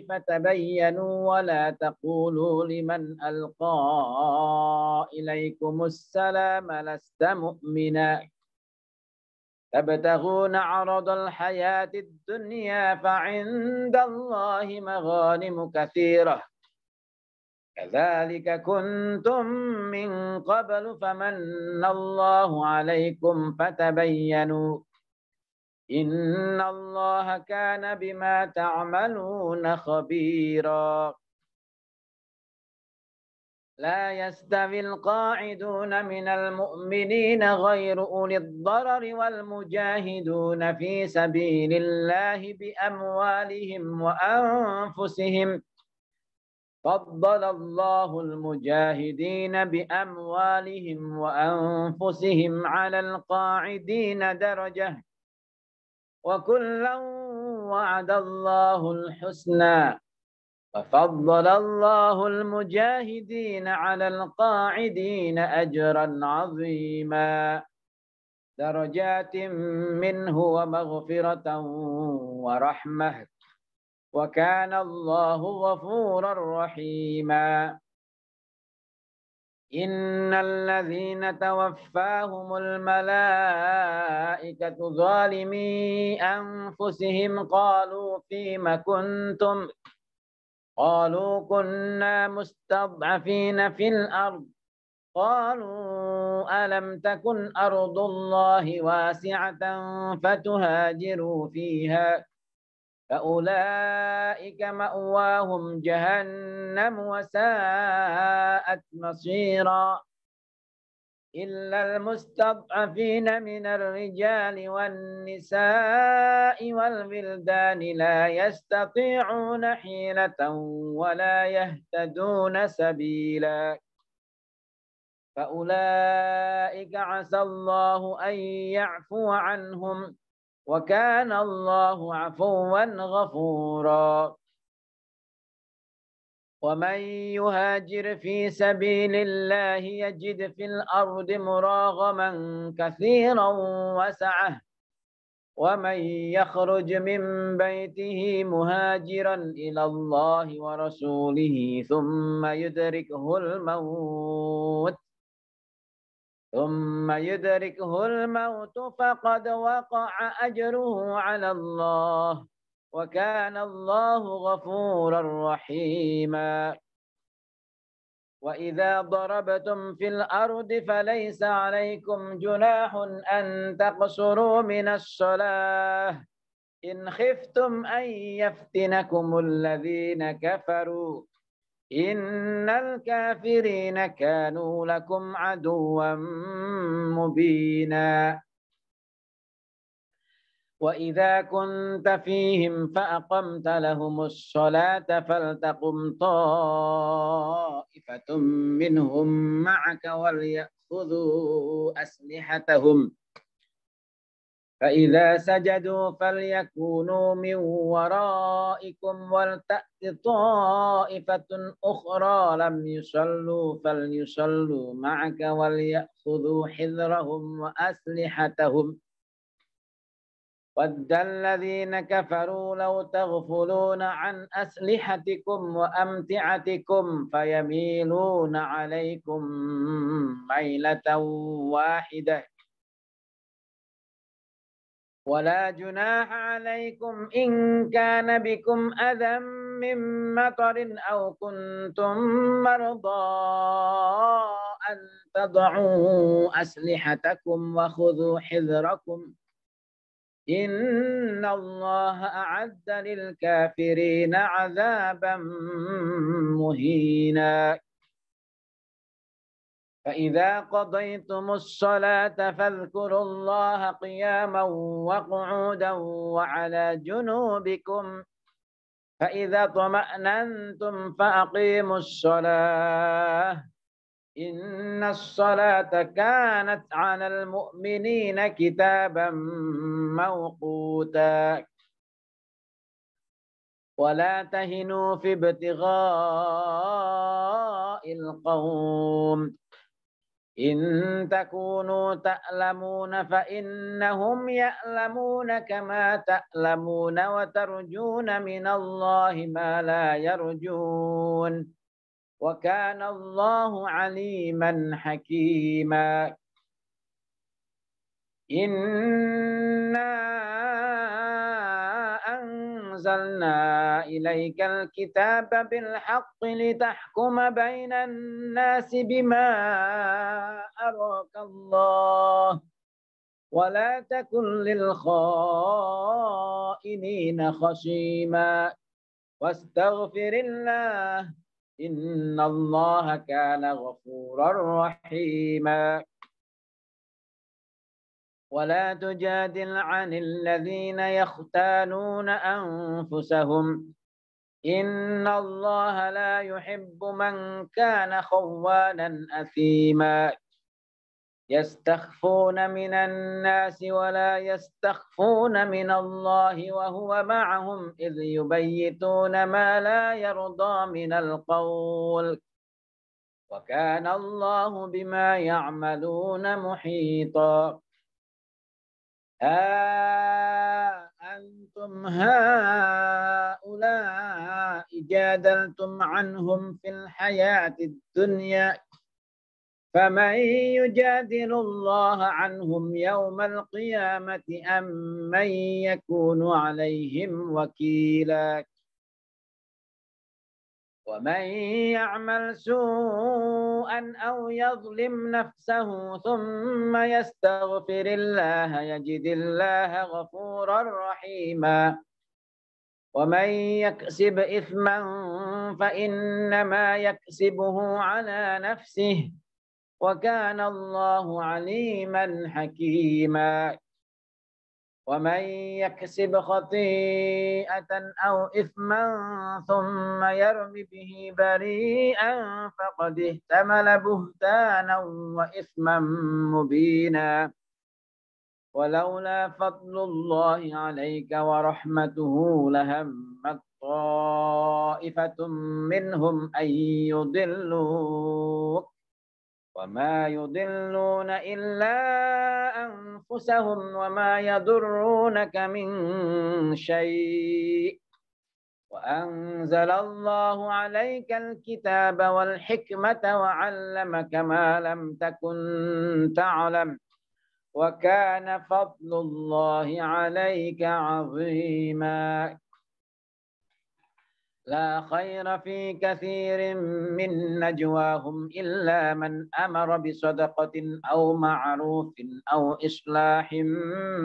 S1: فتبينوا ولا تقولوا لمن ألقى إليكم السلام لست مؤمنا تبتغون عرض الحياة الدنيا فعند الله مغانم كثيرة كذلك كنتم من قبل فمن الله عليكم فتبينوا إن الله كان بما تعملون خبيرا. لا يستوي القاعدون من المؤمنين غير أولي الضرر والمجاهدون في سبيل الله بأموالهم وأنفسهم فضل الله المجاهدين بأموالهم وأنفسهم على القاعدين درجة وكلا وعد الله الحسنى وفضل الله المجاهدين على القاعدين أجرا عظيما درجات منه ومغفرة ورحمة وكان الله غفورا رحيما. إن الذين توفاهم الملائكة ظالمي أنفسهم قالوا فيم كنتم قالوا كنا مستضعفين في الأرض قالوا ألم تكن أرض الله واسعة فتهاجروا فيها فأولئك مأواهم جهنم وساءت مصيرا إلا المستضعفين من الرجال والنساء والولدان لا يستطيعون حيلة ولا يهتدون سبيلا فأولئك عسى الله أن يعفو عنهم وكان الله عفوا غفورا. ومن يهاجر في سبيل الله يجد في الأرض مراغما كثيرا وسعة ومن يخرج من بيته مهاجرا إلى الله ورسوله ثم يدركه الموت فقد وقع أجره على الله وكان الله غفورا رحيما. وإذا ضربتم في الأرض فليس عليكم جناح أن تقصروا من الصلاة إن خفتم أن يفتنكم الذين كفروا إن الكافرين كانوا لكم عدوا مبينا. وإذا كنت فيهم فأقمت لهم الصلاة فلتقم طائفة منهم معك وليأخذوا أسلحتهم فإذا سجدوا فليكونوا من ورائكم ولتأت طائفة أخرى لم يصلوا فليصلوا معك وليأخذوا حذرهم وأسلحتهم ود الذين كفروا لو تغفلون عن أسلحتكم وأمتعتكم فيميلون عليكم ميلة واحدة ولا جناح عليكم إن كان بكم أذى من مطر أو كنتم مرضى أن تضعوا أسلحتكم وخذوا حذركم إن الله أعد للكافرين عذابا مهينا. فإذا قضيتم الصلاة فاذكروا الله قياما وقعودا وعلى جنوبكم فإذا طمأننتم فأقيموا الصلاة إن الصلاة كانت على المؤمنين كتابا موقوتا ولا تهنوا في ابتغاء القوم إن تكونوا تألمون فإنهم يألمون كما تألمون وترجون من الله ما لا يرجون وكان الله عليما حكيما إنا أنزلنا إليك الكتاب بالحق لتحكم بين الناس بما أراك الله ولا تكن للخائنين خصيما واستغفر الله إن الله كان غفورا رحيما ولا تجادل عن الذين يختانون أنفسهم إن الله لا يحب من كان خوانا أثيما يستخفون من الناس ولا يستخفون من الله وهو معهم إذ يبيتون ما لا يرضى من القول وكان الله بما يعملون محيطا أنتم هؤلاء جادلتم عنهم في الحياة الدنيا فمن يجادل الله عنهم يوم القيامة أم من يكون عليهم وكيلا ومن يعمل سوءا أو يظلم نفسه ثم يستغفر الله يجد الله غفورا رحيما ومن يكسب إثما فإنما يكسبه على نفسه وكان الله عليما حكيما ومن يكسب خطيئة أو إثما ثم يرم به بريئا فقد احتمل بهتانا وإثما مبينا ولولا فضل الله عليك ورحمته لهمت طائفة منهم أن يضلوك وما يضلون إلا أنفسهم وما يضرونك من شيء وأنزل الله عليك الكتاب والحكمة وعلمك ما لم تكن تعلم وكان فضل الله عليك عظيما لا خير في كثير من نجواهم إلا من أمر بصدقة أو معروف أو إصلاح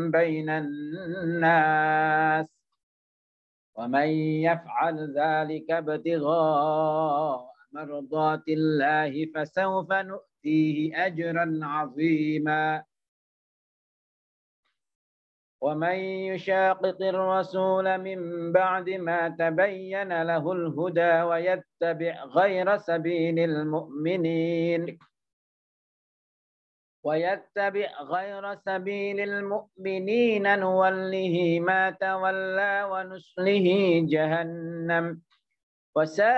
S1: بين الناس ومن يفعل ذلك ابتغاء مرضات الله فسوف نؤتيه أجرا عظيما ومن يشاقق الرسول من بعد ما تبين له الهدى ويتبع غير سبيل المؤمنين نوله ما تولى ونصله جهنم وساءت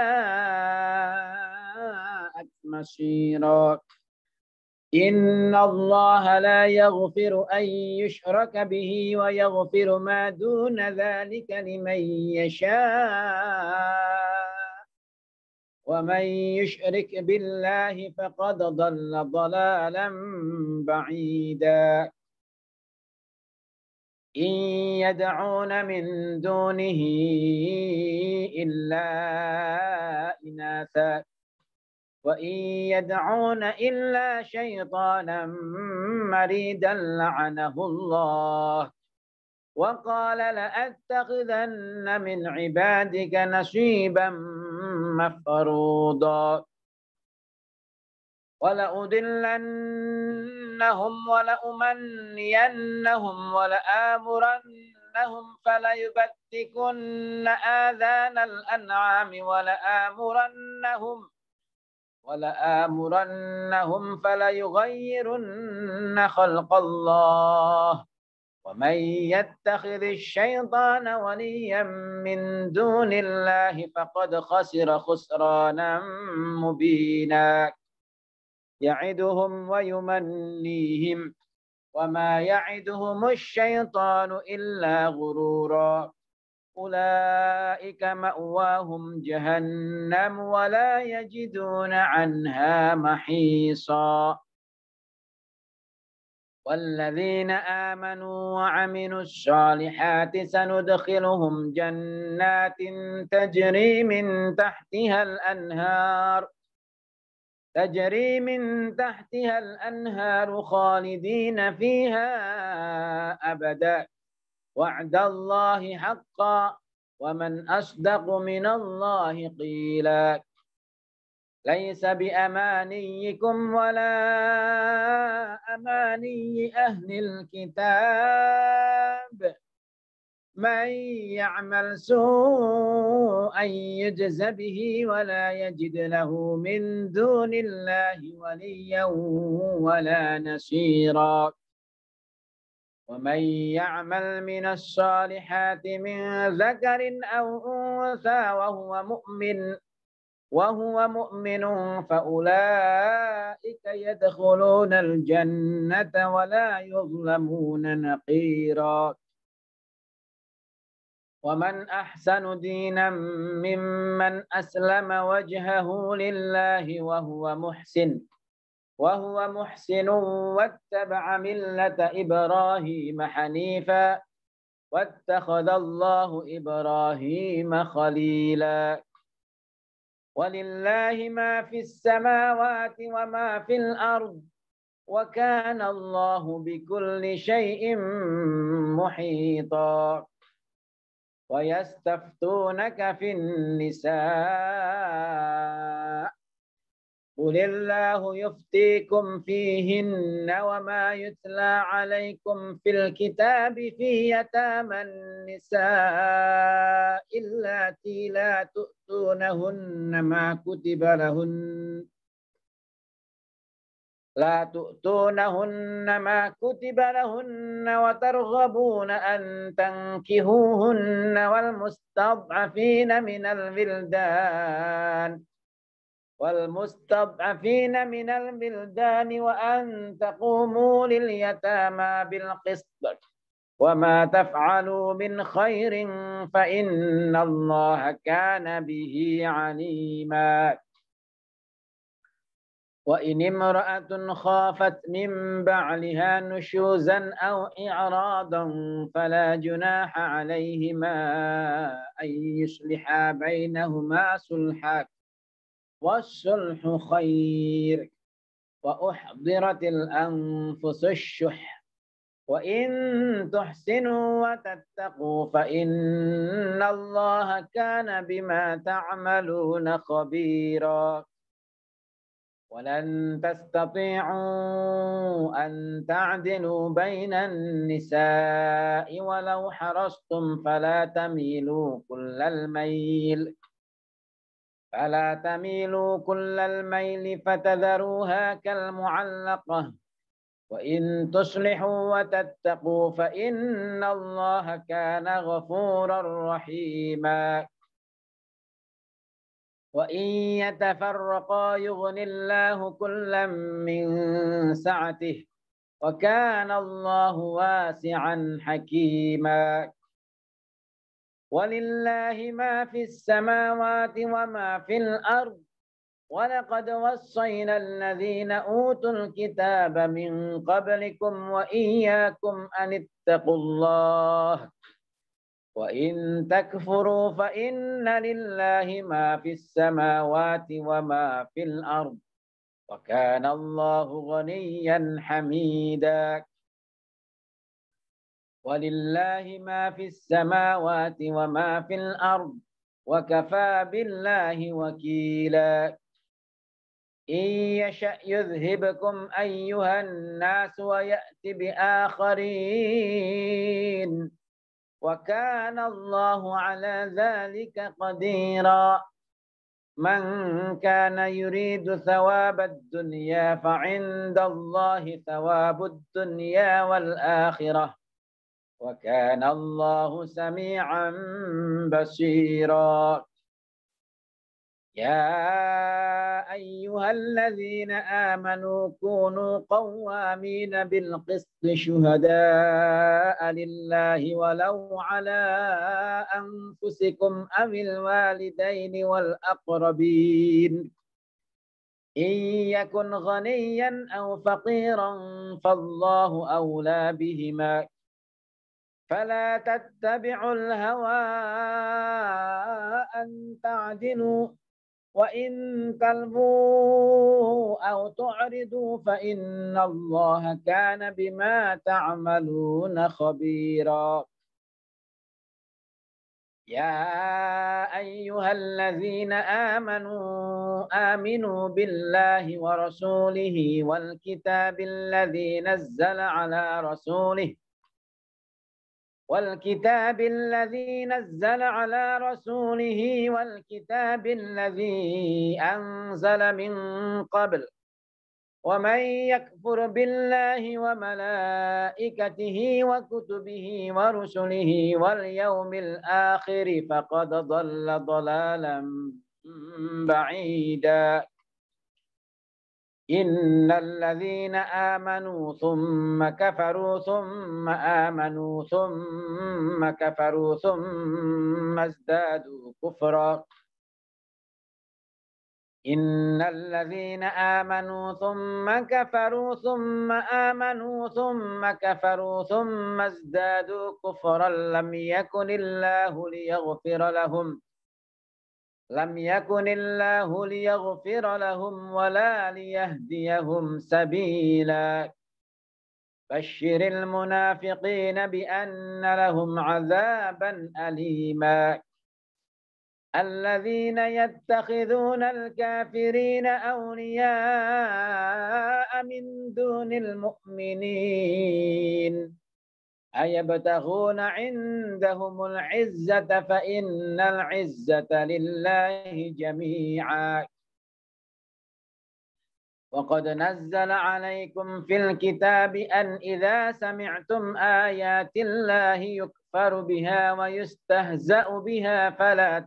S1: مصيرا إن الله لا يغفر أن يشرك به ويغفر ما دون ذلك لمن يشاء ومن يشرك بالله فقد ضل ضلالا بعيدا إن يدعون من دونه إلا إناثا وإن يدعون إلا شيطانا مريدا لعنه الله وقال لأتخذن من عبادك نصيبا مفروضا ولأضلنهم ولأمنينهم ولآمرنهم فليبتكن آذان الأنعام ولآمرنهم فليغيرن خلق الله ومن يتخذ الشيطان وليا من دون الله فقد خسر خسرانا مبينا يعدهم ويمنيهم وما يعدهم الشيطان إلا غرورا أولئك مأواهم جهنم ولا يجدون عنها محيصا والذين آمنوا وعملوا الصالحات سندخلهم جنات تجري من تحتها الأنهار خالدين فيها أبدا وعد الله حقا ومن أصدق من الله قيلا ليس بأمانيكم ولا أماني أهل الكتاب من يعمل سوءا يجز به ولا يجد له من دون الله وليا ولا نصيرا ومن يعمل من الصالحات من ذكر أو أنثى وهو مؤمن فأولئك يدخلون الجنة ولا يظلمون نقيرا ومن أحسن دينا ممن أسلم وجهه لله وهو محسن واتبع ملة إبراهيم حنيفا واتخذ الله إبراهيم خليلا ولله ما في السماوات وما في الأرض وكان الله بكل شيء محيطا ويستفتونك في النساء قل الله يفتيكم فيهن وما يتلى عليكم في الكتاب في يتامى النساء اللاتي لا تؤتونهن ما كتب لهن وترغبون أن تنكحوهن والمستضعفين من البلدان وأن تقوموا لليتامى بالقسط وما تفعلوا من خير فإن الله كان به عليما وإن امرأة خافت من بعلها نشوزا أو إعراضا فلا جناح عليهما أن يصلحا بينهما صلحا والصلح خير وأحضرت الأنفس الشح وإن تحسنوا وتتقوا فإن الله كان بما تعملون خبيرا ولن تستطيعوا أن تعدلوا بين النساء ولو حرصتم فلا تميلوا كل الميل فتذروها كالمعلقة وإن تصلحوا وتتقوا فإن الله كان غفورا رحيما وإن يتفرقا يغن الله كلا من سعته وكان الله واسعا حكيما ولله ما في السماوات وما في الأرض ولقد وصينا الذين أوتوا الكتاب من قبلكم وإياكم أن اتقوا الله وإن تكفروا فإن لله ما في السماوات وما في الأرض وكان الله غنيا حميدا ولله ما في السماوات وما في الأرض وكفى بالله وكيلا إن يشأ يذهبكم أيها الناس ويأتي بآخرين وكان الله على ذلك قديرا من كان يريد ثواب الدنيا فعند الله ثواب الدنيا والآخرة وكان الله سميعا بصيرا يا أيها الذين آمنوا كونوا قوامين بالقسط شهداء لله ولو على أنفسكم أو الوالدين والأقربين إن يكن غنيا أو فقيرا فالله أولى بهما فلا تتبعوا الهوى أن تعدلوا وإن تلووا أو تعرضوا فإن الله كان بما تعملون خبيرا يا أيها الذين آمنوا بالله ورسوله والكتاب الذي نزل على رسوله والكتاب الذي أنزل من قبل ومن يكفر بالله وملائكته وكتبه ورسله واليوم الآخر فقد ضل ضلالا بعيدا إن الذين آمنوا ثم كفروا ثم آمنوا ثم كفروا ثم ازدادوا كفرا إن الذين آمنوا ثم كفروا ثم آمنوا ثم كفروا ثم ازدادوا كفرا لم يكن الله ليغفر لهم ولا ليهديهم سبيلا بشر المنافقين بأن لهم عذابا أليما الذين يتخذون الكافرين أولياء من دون المؤمنين أيبتغون عندهم العزة فإن العزة لله جميعا وقد نزل عليكم في الكتاب أن إذا سمعتم آيات الله يكفر بها ويستهزأ بها فلا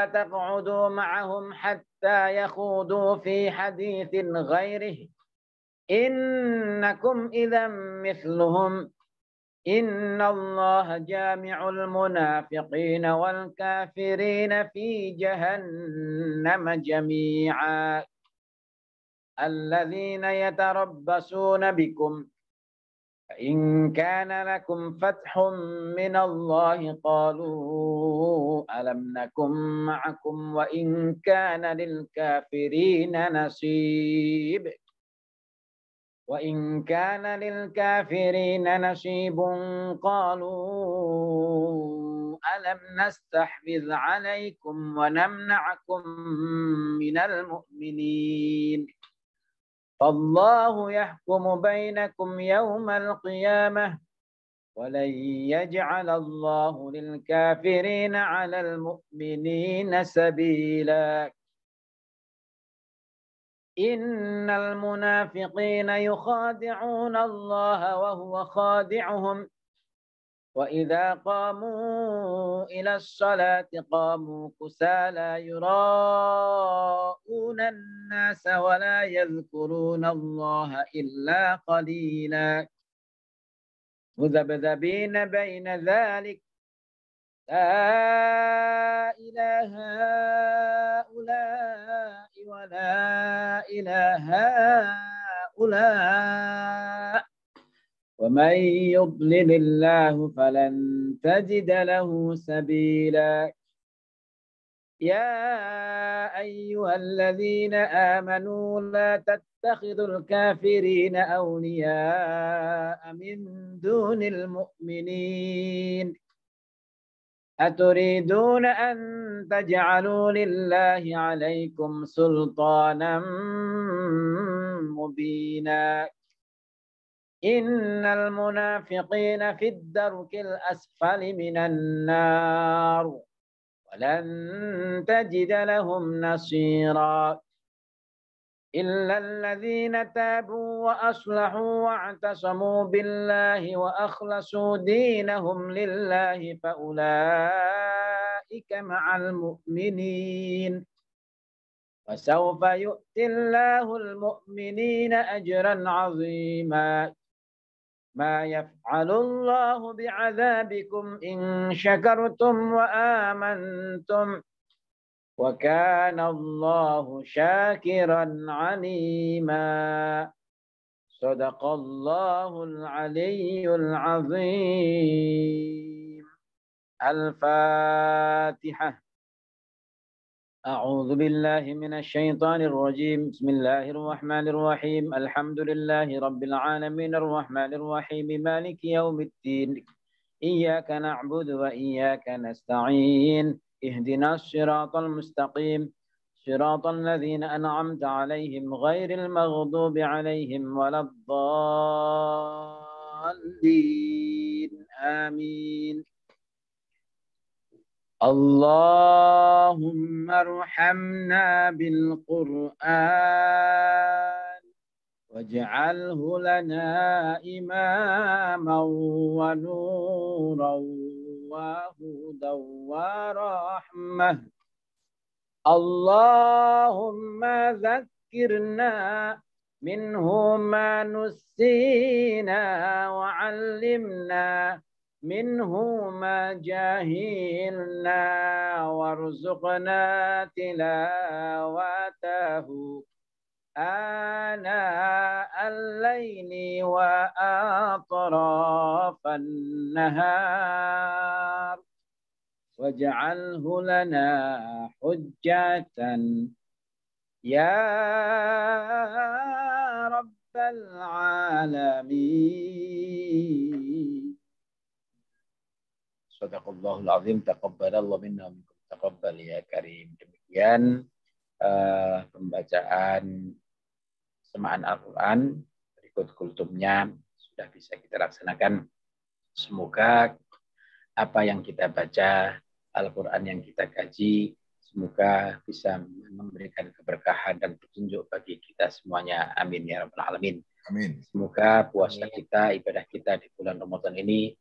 S1: تقعدوا معهم حتى يخوضوا في حديث غيره إنكم إذا مثلهم إن الله جامع المنافقين والكافرين في جهنم جميعا الذين يتربصون بكم فإن كان لكم فتح من الله قالوا ألم نكن معكم وإن كان للكافرين نصيب قالوا ألم نستحوذ عليكم ونمنعكم من المؤمنين فالله يحكم بينكم يوم القيامة ولن يجعل الله للكافرين على المؤمنين سبيلا إن المنافقين يخادعون الله وهو خادعهم وإذا قاموا إلى الصلاة قاموا كسالى يراءون الناس ولا يذكرون الله إلا قليلا مذبذبين بين ذلك لا إله هؤلاء ولا إله هؤلاء ومن يضلل الله فلن تجد له سبيلا يا أيها الذين آمنوا لا تتخذوا الكافرين أولياء من دون المؤمنين أتريدون أن تجعلوا لله عليكم سلطانا مبينا إن المنافقين في الدرك الأسفل من النار ولن تجد لهم نصيرا إلا الذين تابوا وأصلحوا واعتصموا بالله وأخلصوا دينهم لله فأولئك مع المؤمنين وسوف يؤتي الله المؤمنين أجرا عظيما ما يفعل الله بعذابكم إن شكرتم وآمنتم وكان الله شاكرا عليما صدق الله العلي العظيم الفاتحة أعوذ بالله من الشيطان الرجيم بسم الله الرحمن الرحيم الحمد لله رب العالمين الرحمن الرحيم مالك يوم الدين إياك نعبد وإياك نستعين اهدنا الصراط المستقيم صراط الذين أنعمت عليهم غير المغضوب عليهم ولا الضالين آمين اللهم ارحمنا بالقرآن واجعله لنا إماما ونورا وهدى ورحمة اللهم ذكرنا منه ما نسينا وعلمنا منه ما جاهلنا وارزقنا تلاوته آناء الليل وأطراف النهار واجعله لنا حجة يا رب العالمين Sadaqallahul azim, taqabbalallahu minna minkum taqabbal ya karim. Demikian pembacaan semaan Al-Quran, berikut kultumnya sudah bisa kita laksanakan. Semoga apa yang kita baca, Al-Quran yang kita kaji, semoga bisa memberikan keberkahan dan petunjuk bagi kita semuanya. Amin ya rabbal alamin.
S2: Amin.
S1: Semoga puasa kita, ibadah kita di bulan Ramadan ini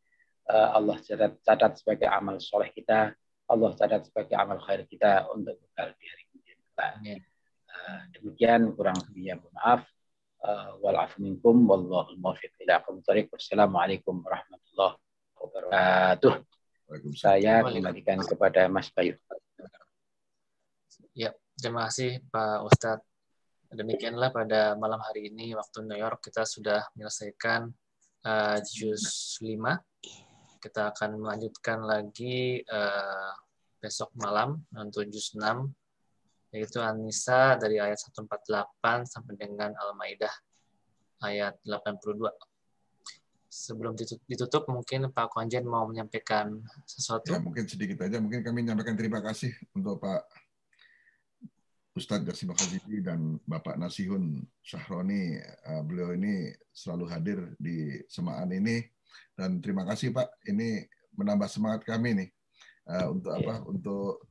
S1: Allah catat sebagai amal soleh kita, Allah catat sebagai amal khair kita untuk bekal di hari kemudian kita. Demikian, kurang lebihnya mohon maaf. Wal-afu minkum wallahul muwaffiq ila aqwamit thoriq. Wassalamualaikum warahmatullahi wabarakatuh. Saya kembalikan kepada Mas Bayu.
S3: Ya, terima kasih Pak Ustadz. Demikianlah pada malam hari ini waktu New York kita sudah menyelesaikan juz 5. Kita akan melanjutkan lagi besok malam untuk juz 6, yaitu An-Nisa dari ayat 148 sampai dengan Al-Maidah ayat 82. Sebelum ditutup, mungkin Pak Konjen mau menyampaikan sesuatu?
S2: Ya, mungkin sedikit aja. Mungkin kami menyampaikan terima kasih untuk Pak Ustadz Jasim Khazidi dan Bapak Nasihun Syahroni. Beliau ini selalu hadir di semaan ini. Dan terima kasih Pak, ini menambah semangat kami nih untuk apa? Untuk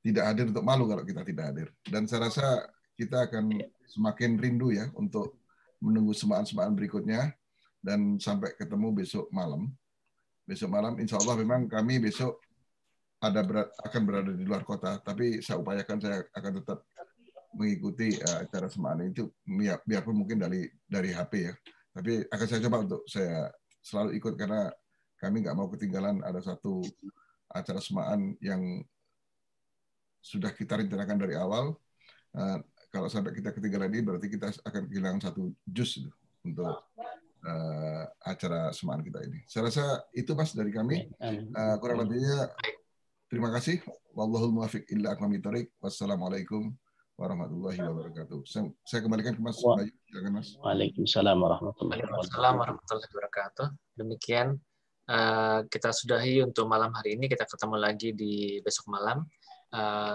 S2: tidak hadir, untuk malu kalau kita tidak hadir. Dan saya rasa kita akan semakin rindu ya untuk menunggu semaan-semaan berikutnya dan sampai ketemu besok malam. Besok malam, insya Allah memang kami besok akan berada di luar kota, tapi saya upayakan saya akan tetap mengikuti acara semaan itu, biarpun mungkin dari HP ya. Tapi akan saya coba untuk saya selalu ikut karena kami nggak mau ketinggalan ada satu acara semaan yang sudah kita rencanakan dari awal. Kalau sampai kita ketinggalan ini berarti kita akan kehilangan satu juz untuk acara semaan kita ini. Saya rasa itu Mas dari kami. Kurang lebihnya terima kasih. Wallahul muwaffiq ila aqwamit thoriq. Wassalamualaikum warahmatullahi wabarakatuh. Saya kembalikan ke Mas Bayu. Silakan Mas.
S4: Waalaikumsalam warahmatullahi wabarakatuh.
S3: Demikian kita sudahi untuk malam hari ini. Kita ketemu lagi di besok malam.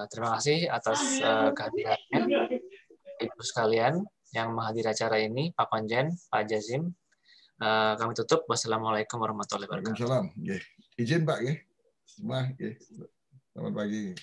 S3: Terima kasih atas kehadirannya, Ibu sekalian yang menghadiri acara ini, Pak Konjen, Pak Jazim. Kami tutup. Wassalamualaikum warahmatullahi wabarakatuh.
S2: Waalaikumsalam. Izin Pak, semua. Selamat pagi.